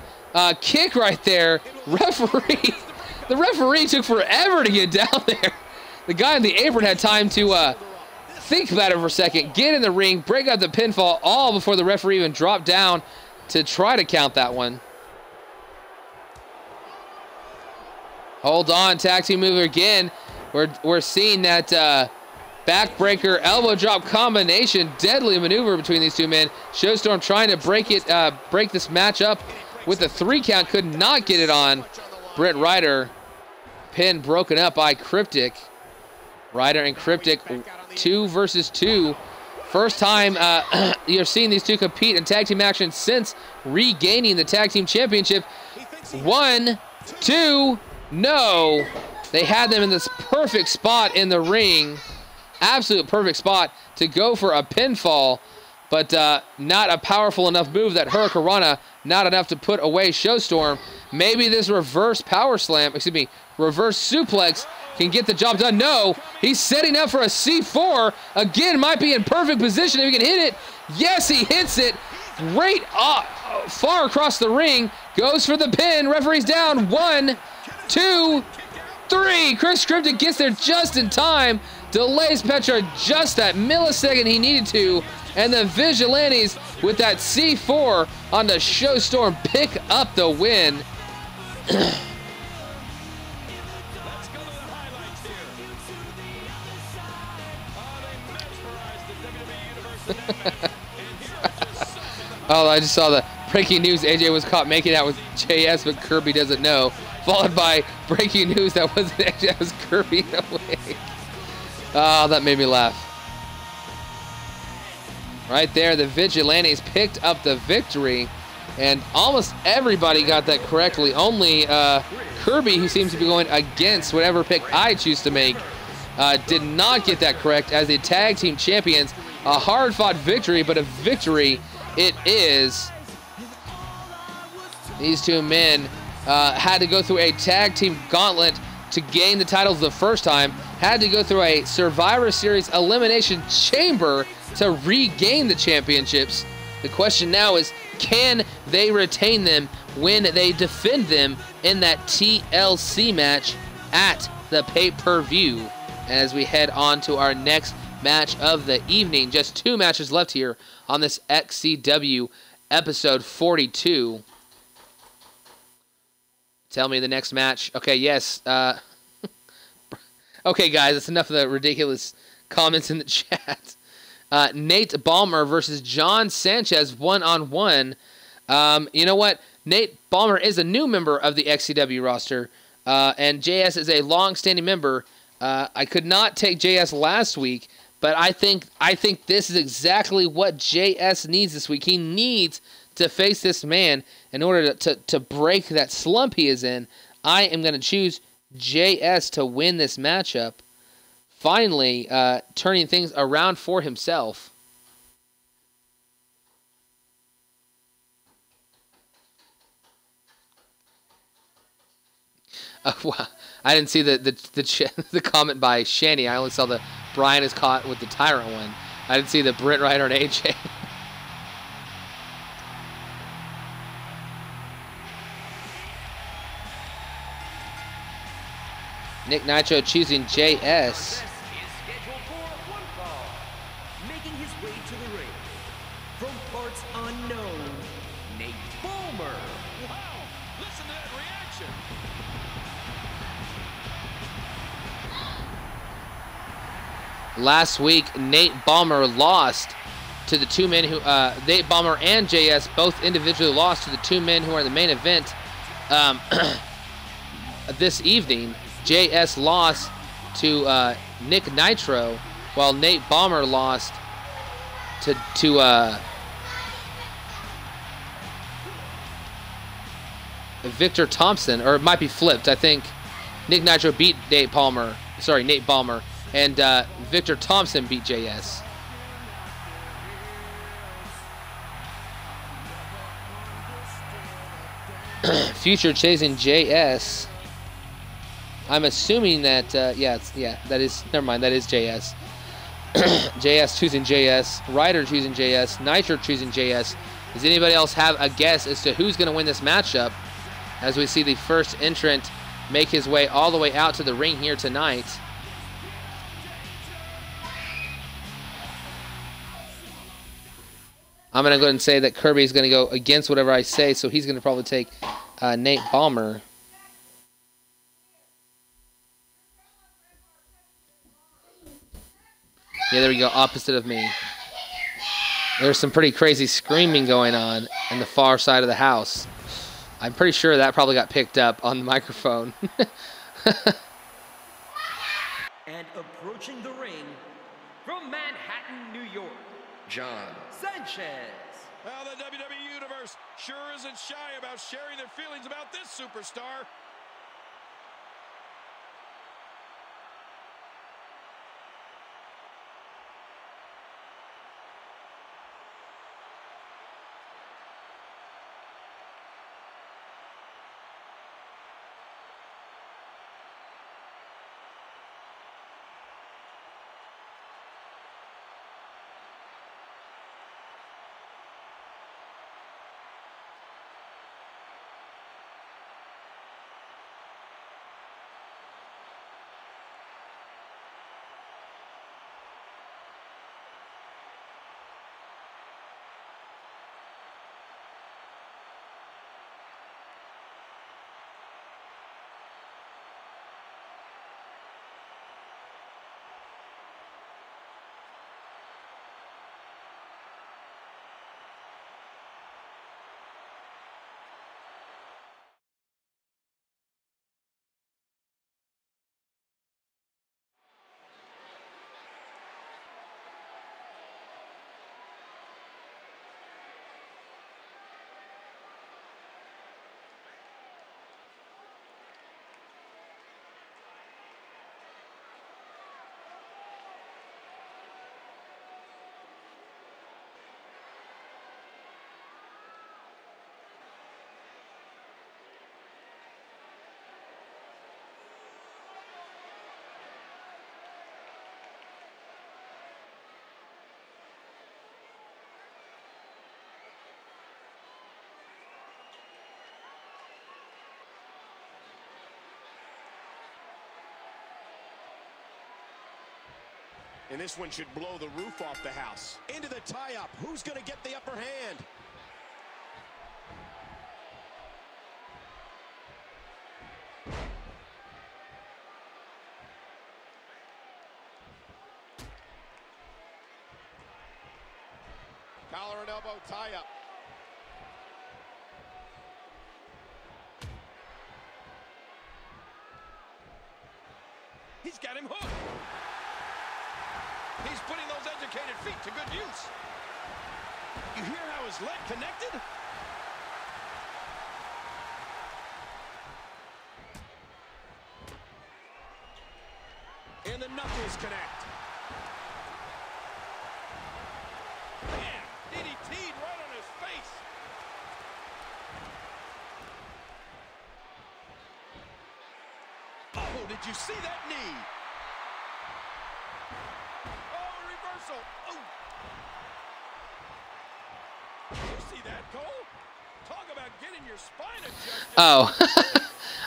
kick right there. Referee. The referee took forever to get down there. The guy in the apron had time to think about it for a second. Get in the ring. Break out the pinfall all before the referee even dropped down to try to count that one. Hold on, tag team mover again. We're seeing that backbreaker elbow drop combination, deadly maneuver between these two men. Showstorm trying to break this match up with a 3 count, could not get it on. Brent Ryder, pin broken up by Cryptic. Ryder and Cryptic, 2 versus 2. First time you're seeing these two compete in tag team action since regaining the tag team championship. 1, 2. No, they had them in this perfect spot in the ring. Absolute perfect spot to go for a pinfall, but not a powerful enough move. That Hurricanrana, not enough to put away Showstorm. Maybe this reverse reverse suplex can get the job done. No, he's setting up for a C4. Again, might be in perfect position if he can hit it. Yes, he hits it. Great far across the ring. Goes for the pin. Referee's down. 1, 2, 3. Chris Cryptic gets there just in time. Delays Petra just that millisecond he needed to. And the Vigilantes with that C4 on the Showstorm pick up the win. Oh, I just saw the breaking news. AJ was caught making out with JS, but Kirby doesn't know. Followed by breaking news that wasn't AJ, that was Kirby in a wig. Oh, that made me laugh. Right there, the Vigilantes picked up the victory, and almost everybody got that correctly. Only Kirby, who seems to be going against whatever pick I choose to make, did not get that correct as the tag team champions. A hard-fought victory, but a victory it is. These two men had to go through a tag team gauntlet to gain the titles the first time, had to go through a Survivor Series elimination chamber to regain the championships. The question now is, can they retain them when they defend them in that TLC match at the pay-per-view? As we head on to our next match of the evening. Just 2 matches left here on this XCW episode 42. Tell me the next match. Okay, yes. Okay, guys, that's enough of the ridiculous comments in the chat. Nate Ballmer versus John Sanchez, one-on-one. You know what? Nate Ballmer is a new member of the XCW roster, and JS is a long-standing member. I could not take JS last week, but I think this is exactly what JS needs this week. He needs to face this man in order to break that slump he is in. I am going to choose JS to win this matchup, finally turning things around for himself. Wow. I didn't see the comment by Shani. I only saw the Brian is caught with the Tyrant one. I didn't see the Brent Ryder and AJ. Nick Nitro choosing JS. Making his way to the ring from parts unknown, Nate Ballmer. Wow, listen to that reaction. Last week, Nate Ballmer lost to the two men who, Nate Ballmer and JS both individually lost to the two men who are in the main event this evening. JS lost to Nick Nitro, while Nate Ballmer lost to Victor Thompson, or it might be flipped. I think Nick Nitro beat Nate Ballmer, and Victor Thompson beat JS. Future chasing JS. I'm assuming that, that is, never mind, that is JS. JS choosing JS, Ryder choosing JS, Nitro choosing JS. Does anybody else have a guess as to who's going to win this matchup as we see the first entrant make his way all the way out to the ring here tonight? I'm going to go ahead and say that Kirby's going to go against whatever I say, so he's going to probably take Nate Ballmer. Yeah, there we go, opposite of me. There's some pretty crazy screaming going on in the far side of the house. I'm pretty sure that probably got picked up on the microphone. And approaching the ring from Manhattan, New York, John Sanchez. Well, the WWE Universe sure isn't shy about sharing their feelings about this superstar. And this one should blow the roof off the house. Into the tie-up. Who's going to get the upper hand? Collar and elbow tie up. He's got him hooked. He's putting those educated feet to good use. You hear how his leg connected? And the knuckles connect. Man, DDT'd right on his face. Oh, did you see that knee? Oh, reversal. Oh. You see that, Cole? Talk about getting your spine adjusted. Oh,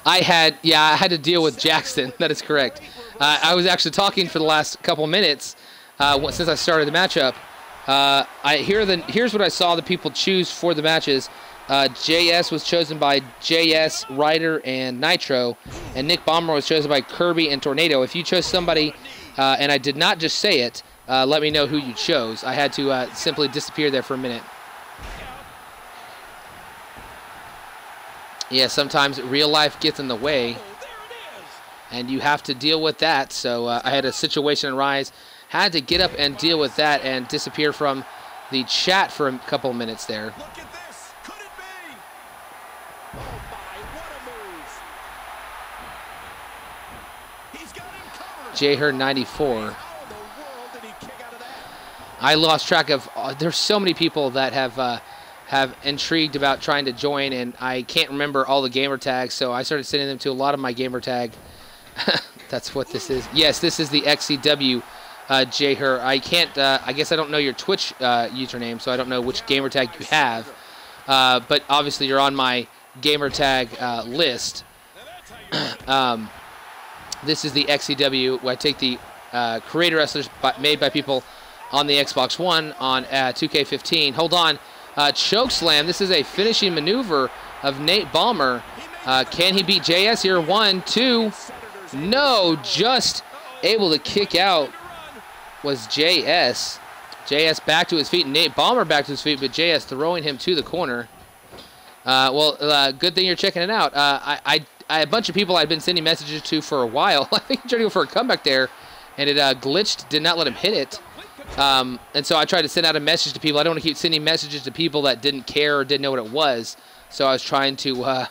I had to deal with Jackson. That is correct. I was actually talking for the last couple minutes since I started the matchup. Here's what I saw the people choose for the matches. JS was chosen by JS, Ryder, and Nitro, and Nick Bomber was chosen by Kirby and Tornado. If you chose somebody, and I did not just say it, let me know who you chose. I had to simply disappear there for a minute. Yeah, sometimes real life gets in the way, and you have to deal with that. So I had a situation arise, had to get up and deal with that and disappear from the chat for a couple of minutes there. Look at this. Could it be? Oh, my, what a move. He's got him covered. J-Herd 94. How in the world did he kick out of that? I lost track of, there's so many people that have intrigued about trying to join, and I can't remember all the gamer tags, so I started sending them to a lot of my gamer tag. That's what this is. Yes, this is the XCW J-Her. I can't, I guess I don't know your Twitch username, so I don't know which gamer tag you have. But obviously you're on my gamer tag list. This is the XCW, where I take the creator wrestlers made by people on the Xbox One on 2K15. Hold on. Chokeslam. This is a finishing maneuver of Nate Bomber. Can he beat JS here? 1, 2. No, just able to kick out was JS. JS back to his feet. Nate Bomber back to his feet, but JS throwing him to the corner. Good thing you're checking it out. I a bunch of people I've been sending messages to for a while. I think he tried to go for a comeback there, and it glitched, did not let him hit it. And so I tried to send out a message to people. I don't want to keep sending messages to people that didn't care or didn't know what it was. So I was trying to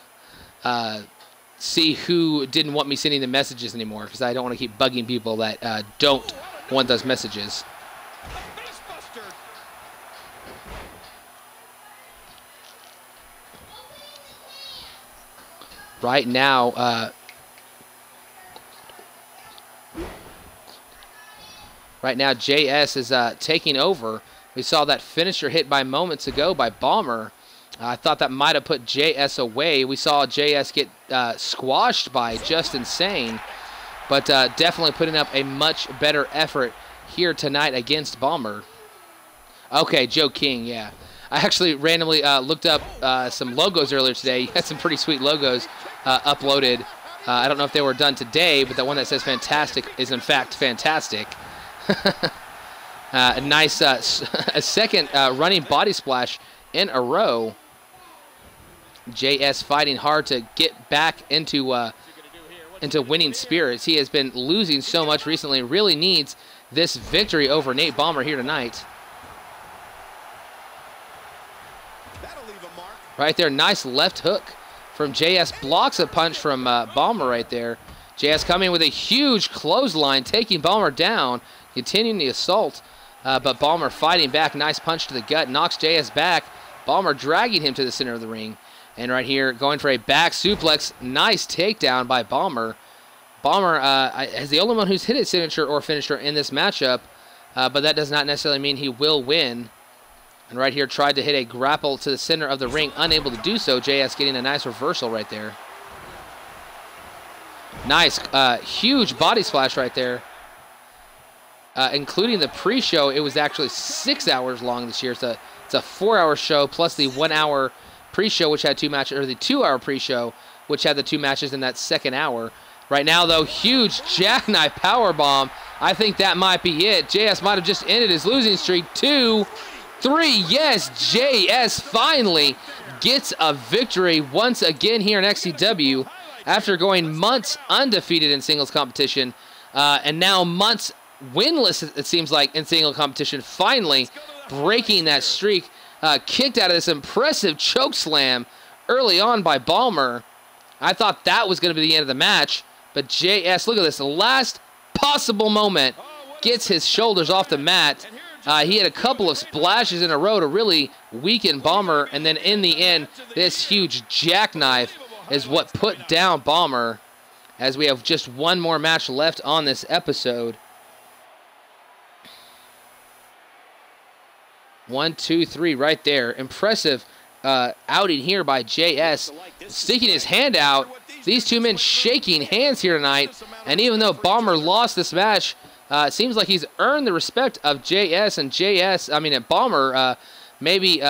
see who didn't want me sending the messages anymore, because I don't want to keep bugging people that don't want those messages. Right now, JS is taking over. We saw that finisher hit by moments ago by Bomber. I thought that might have put JS away. We saw JS get squashed by Just Insane, but definitely putting up a much better effort here tonight against Bomber. Okay, Joe King, yeah. I actually randomly looked up some logos earlier today. You had some pretty sweet logos uploaded. I don't know if they were done today, but the one that says fantastic is in fact fantastic. A nice a second running body splash in a row. JS fighting hard to get back into winning spirits. He has been losing so much recently. Really needs this victory over Nate Bomber here tonight. Right there, nice left hook from JS. Blocks a punch from Bomber right there. JS coming with a huge clothesline, taking Bomber down, continuing the assault. But Bomber fighting back. Nice punch to the gut, knocks JS back. Bomber dragging him to the center of the ring. And right here, going for a back suplex. Nice takedown by Bomber. Bomber is the only one who's hit his signature or finisher in this matchup, but that does not necessarily mean he will win. And right here, tried to hit a grapple to the center of the ring, unable to do so. JS getting a nice reversal right there. Nice, huge body splash right there. Including the pre-show, it was actually 6 hours long this year. It's a 4-hour show plus the 1 hour pre-show, which had 2 matches, or the 2-hour pre-show, which had the 2 matches in that second hour. Right now, though, huge jackknife powerbomb. I think that might be it. JS might have just ended his losing streak. 2, 3. Yes, JS finally gets a victory once again here in XCW after going months undefeated in singles competition and now months winless, it seems like, in single competition, finally breaking that streak. Kicked out of this impressive choke slam early on by Balmer. I thought that was going to be the end of the match, but JS, look at this, the last possible moment, gets his shoulders off the mat. He had a couple of splashes in a row to really weaken Balmer, and then in the end, this huge jackknife is what put down Balmer, as we have just one more match left on this episode. 1, 2, 3 right there. Impressive outing here by JS, sticking his hand out. These two men shaking hands here tonight, and even though Balmer lost this match, it seems like he's earned the respect of JS, and Balmer maybe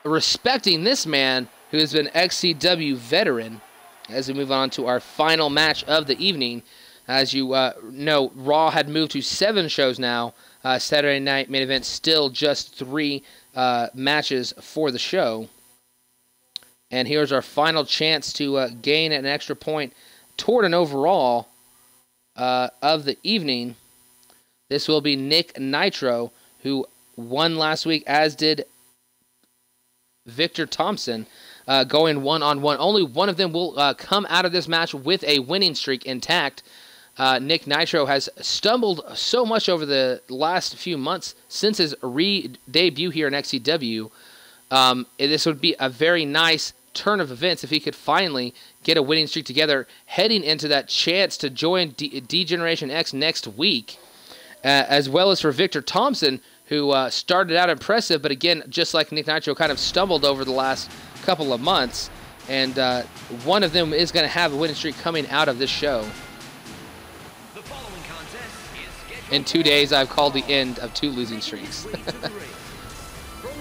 respecting this man who has been XCW veteran. As we move on to our final match of the evening, as you know, Raw had moved to 7 shows now. Saturday night main event still just 3 matches for the show. And here's our final chance to gain an extra point toward an overall of the evening. This will be Nick Nitro, who won last week, as did Victor Thompson, going one-on-one. Only one of them will come out of this match with a winning streak intact. Nick Nitro has stumbled so much over the last few months since his re-debut here in XCW. This would be a very nice turn of events if he could finally get a winning streak together, heading into that chance to join D-Generation X next week, as well as for Victor Thompson, who started out impressive, but again, just like Nick Nitro, kind of stumbled over the last couple of months, and one of them is going to have a winning streak coming out of this show. In 2 days, I've called the end of 2 losing streaks. From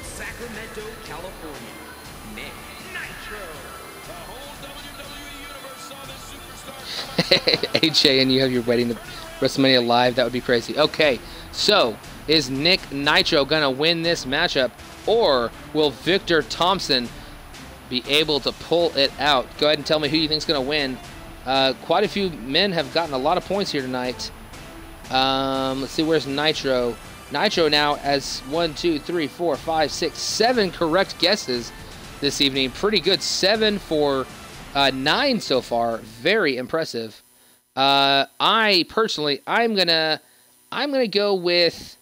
Sacramento, California, Nick Nitro. The whole WWE universe saw this superstar. AJ, and you have your wedding to WrestleMania Live. That would be crazy. Okay, so is Nick Nitro going to win this matchup, or will Victor Thompson be able to pull it out? Go ahead and tell me who you think is going to win. Quite a few men have gotten a lot of points here tonight. Let's see, where's Nitro? Nitro now has 1, 2, 3, 4, 5, 6, 7 correct guesses this evening. Pretty good. 7 for 9 so far. Very impressive. I personally, I'm gonna go with,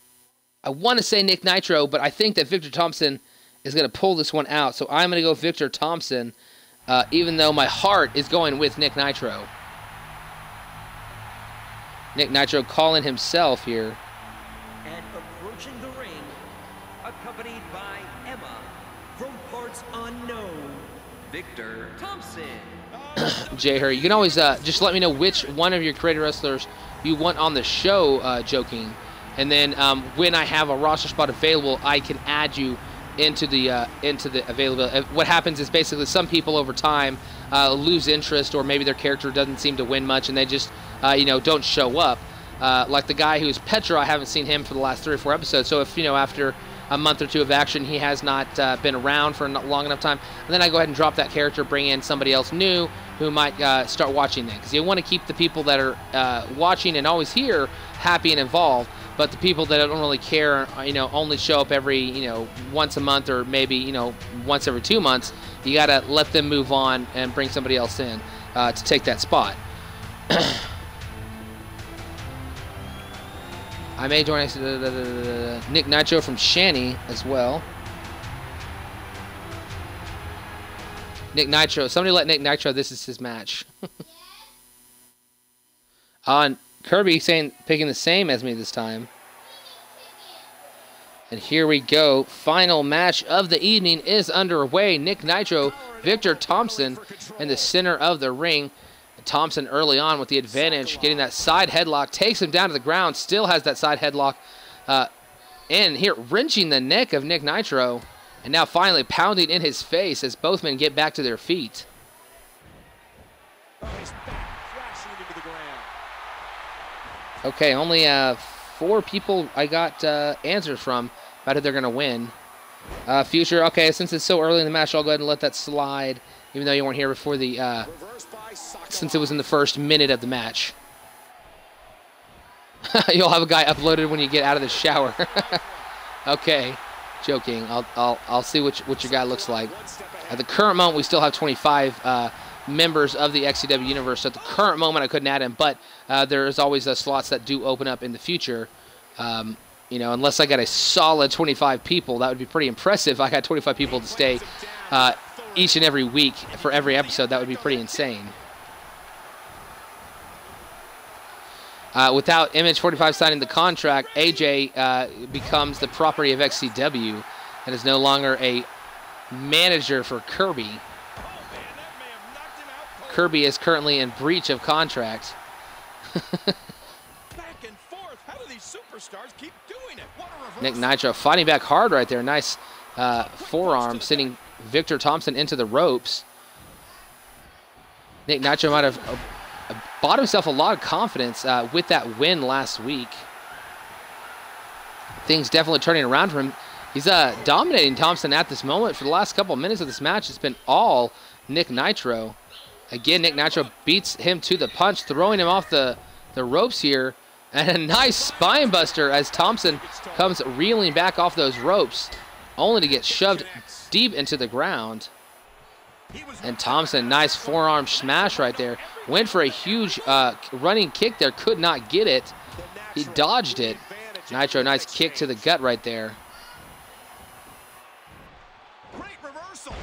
I want to say Nick Nitro, but I think that Victor Thompson is gonna pull this one out. So I'm gonna go Victor Thompson, even though my heart is going with Nick Nitro. Nick Nitro calling himself here. And approaching the ring, accompanied by Emma, from parts unknown, Victor Thompson. Jay Hurry, you can always just let me know which one of your creative wrestlers you want on the show, joking. And then when I have a roster spot available, I can add you into the availability. What happens is basically some people over time lose interest, or maybe their character doesn't seem to win much, and they just don't show up. Like the guy who's Petra, I haven't seen him for the last 3 or 4 episodes. So if after a month or 2 of action, he has not been around for a long enough time, and then I go ahead and drop that character, bring in somebody else new who might start watching then, because you want to keep the people that are watching and always here happy and involved. But the people that don't really care, only show up every, once a month, or maybe, once every 2 months. You got to let them move on and bring somebody else in to take that spot. I may join Nick Nitro from Shanny as well. Nick Nitro. Somebody let Nick Nitro. This is his match. On Kirby picking the same as me this time. And here we go. Final match of the evening is underway. Nick Nitro, Victor Thompson in the center of the ring. Thompson early on with the advantage, getting that side headlock, takes him down to the ground, still has that side headlock in here, wrenching the neck of Nick Nitro, and now finally pounding in his face as both men get back to their feet. Okay, only 4 people I got answers from. about who they're going to win. Future, okay, since it's so early in the match, I'll go ahead and let that slide, even though you weren't here before the, since it was in the first minute of the match. You'll have a guy uploaded when you get out of the shower. Okay, joking. I'll see what your guy looks like. At the current moment, we still have 25 members of the XCW universe. So at the current moment, I couldn't add him, but there is always slots that do open up in the future. You know, unless I got a solid 25 people, that would be pretty impressive. If I had 25 people to stay each and every week for every episode, that would be pretty insane. Without Image 45 signing the contract, AJ becomes the property of XCW and is no longer a manager for Kirby. Kirby is currently in breach of contract. Back and forth. How do these superstars keep doing it? What a reversal. Nick Nitro fighting back hard right there. Nice forearm sending Victor Thompson into the ropes. Nick Nitro might have bought himself a lot of confidence with that win last week. Things definitely turning around for him. He's dominating Thompson at this moment. For the last couple of minutes of this match, it's been all Nick Nitro. Again, Nick Nitro beats him to the punch, throwing him off the ropes here. And a nice spine buster as Thompson comes reeling back off those ropes, only to get shoved deep into the ground. And Thompson, nice forearm smash right there. Went for a huge running kick there, could not get it. He dodged it. Nitro, nice kick to the gut right there. Great reversal.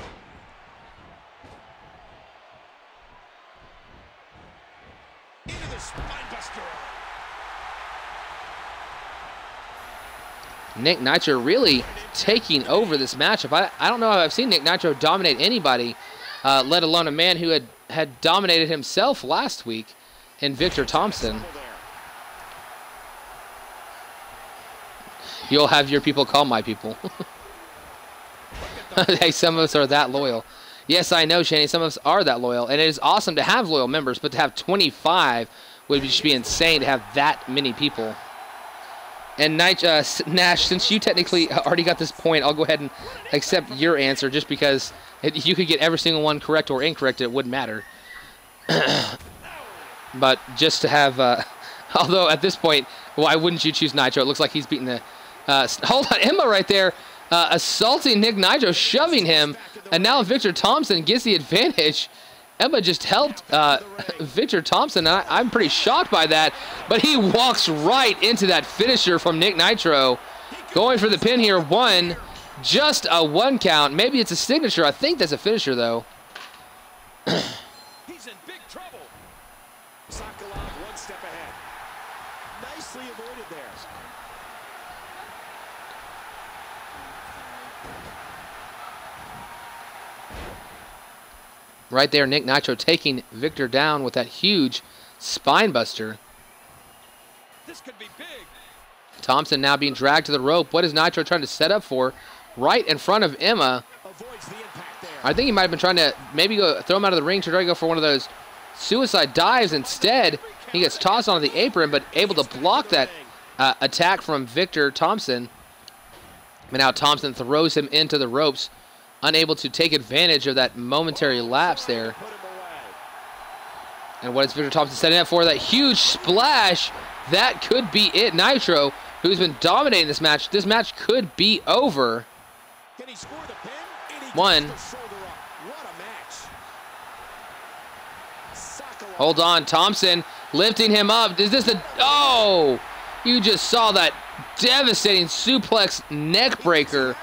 Into the spine buster. Nick Nitro really taking over this matchup. I don't know if I've seen Nick Nitro dominate anybody, let alone a man who had dominated himself last week in Victor Thompson. You'll have your people call my people. Hey, some of us are that loyal. Yes, I know, Shani, some of us are that loyal, and it is awesome to have loyal members, but to have 25 would just be insane to have that many people. And Nash, since you technically already got this point, I'll go ahead and accept your answer just because you could get every single one correct or incorrect. It wouldn't matter. But just to have, although at this point, why wouldn't you choose Nitro? It looks like he's beating the, hold on, Emma right there, assaulting Nick Nitro, shoving him, and now Victor Thompson gets the advantage. Emma just helped Victor Thompson. I'm pretty shocked by that, but he walks right into that finisher from Nick Nitro. Going for the pin here, just a 1 count. Maybe it's a signature. I think that's a finisher, though. He's in big trouble. Sokolov 1 step ahead. Nicely avoided there. Right there, Nick Nitro taking Victor down with that huge spine buster. This could be big. Thompson now being dragged to the rope. What is Nitro trying to set up for? Right in front of Emma. Avoids the impact there. I think he might have been trying to maybe go throw him out of the ring to try to go for one of those suicide dives. Instead, he gets tossed onto the apron, but able to block that attack from Victor Thompson. And now Thompson throws him into the ropes, unable to take advantage of that momentary lapse there. And what is Victor Thompson setting up for? That huge splash. That could be it. Nitro, who's been dominating this match could be over. Can he score the pin? And he One. gets the shoulder up. What a match. Sokolov. Hold on, Thompson lifting him up. Is this the... Oh! You just saw that devastating suplex neck breaker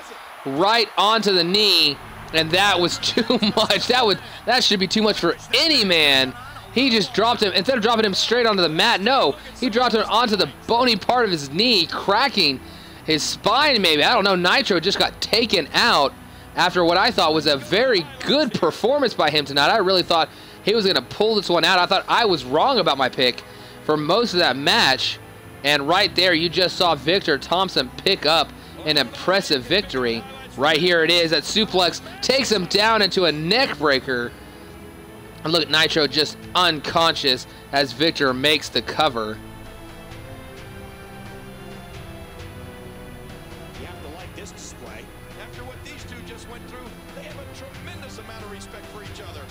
right onto the knee, and that was too much. That should be too much for any man. He just dropped him, instead of dropping him straight onto the mat, no, he dropped him onto the bony part of his knee, cracking his spine maybe. I don't know, Nitro just got taken out after what I thought was a very good performance by him tonight. I really thought he was going to pull this one out. I thought I was wrong about my pick for most of that match, and right there you just saw Victor Thompson pick up an impressive victory. Right here it is. That suplex takes him down into a neck breaker. And look at Nitro just unconscious as Victor makes the cover. You have to like his display. After what these two just went through, they have a tremendous amount of respect for each other.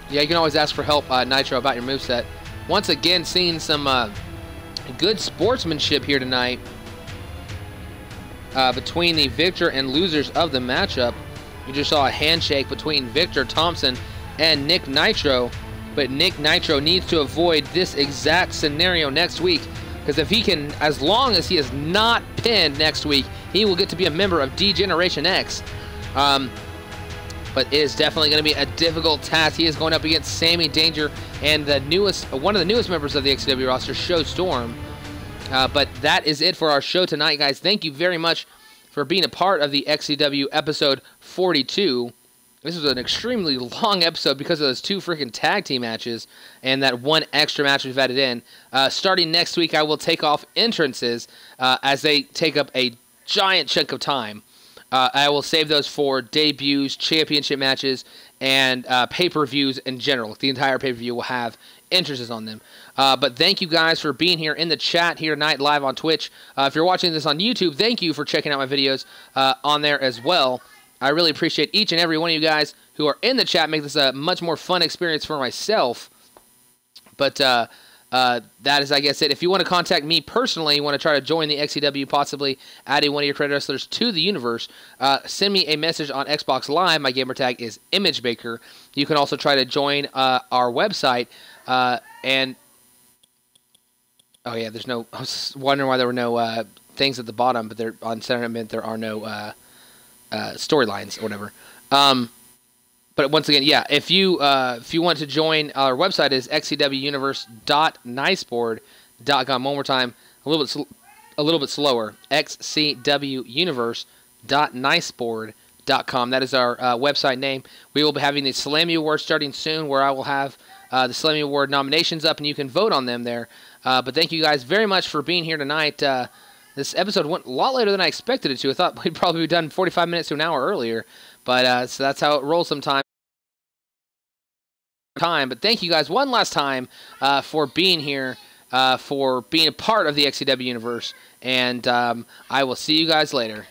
Yeah, you can always ask for help, Nitro, about your moveset. Once again, seeing some good sportsmanship here tonight between the victor and losers of the matchup. You just saw a handshake between Victor Thompson and Nick Nitro, but Nick Nitro needs to avoid this exact scenario next week, because if he can, as long as he is not pinned next week, he will get to be a member of D-Generation X. But it is definitely going to be a difficult task. He is going up against Sammy Danger and one of the newest members of the XCW roster, Show Storm. But that is it for our show tonight, guys. Thank you very much for being a part of the XCW episode 42. This was an extremely long episode because of those 2 freaking tag team matches and that 1 extra match we've added in. Starting next week, I will take off entrances as they take up a giant chunk of time. I will save those for debuts, championship matches, and pay-per-views in general. The entire pay-per-view will have entrances on them. But thank you guys for being here in the chat here tonight live on Twitch. If you're watching this on YouTube, thank you for checking out my videos on there as well. I really appreciate each and every one of you guys who are in the chat. Make this a much more fun experience for myself. But that is, I guess, it. If you want to contact me personally, you want to try to join the XCW, possibly adding one of your creator wrestlers to the universe, send me a message on Xbox Live. My gamer tag is ImageBaker. You can also try to join our website. And oh yeah, there's no. I was wondering why there were no things at the bottom, but there on Sentiment there are no storylines or whatever. But once again, yeah, if you want to join, our website is xcwuniverse.niceboard.com. One more time, a little bit slower. xcwuniverse.niceboard.com. That is our website name. We will be having the Slammy Award starting soon, where I will have the Slammy Award nominations up, and you can vote on them there. But thank you guys very much for being here tonight. This episode went a lot later than I expected it to. I thought we'd probably be done 45 minutes to an hour earlier. But so that's how it rolls sometimes. But thank you guys one last time for being here, for being a part of the XCW universe. And I will see you guys later.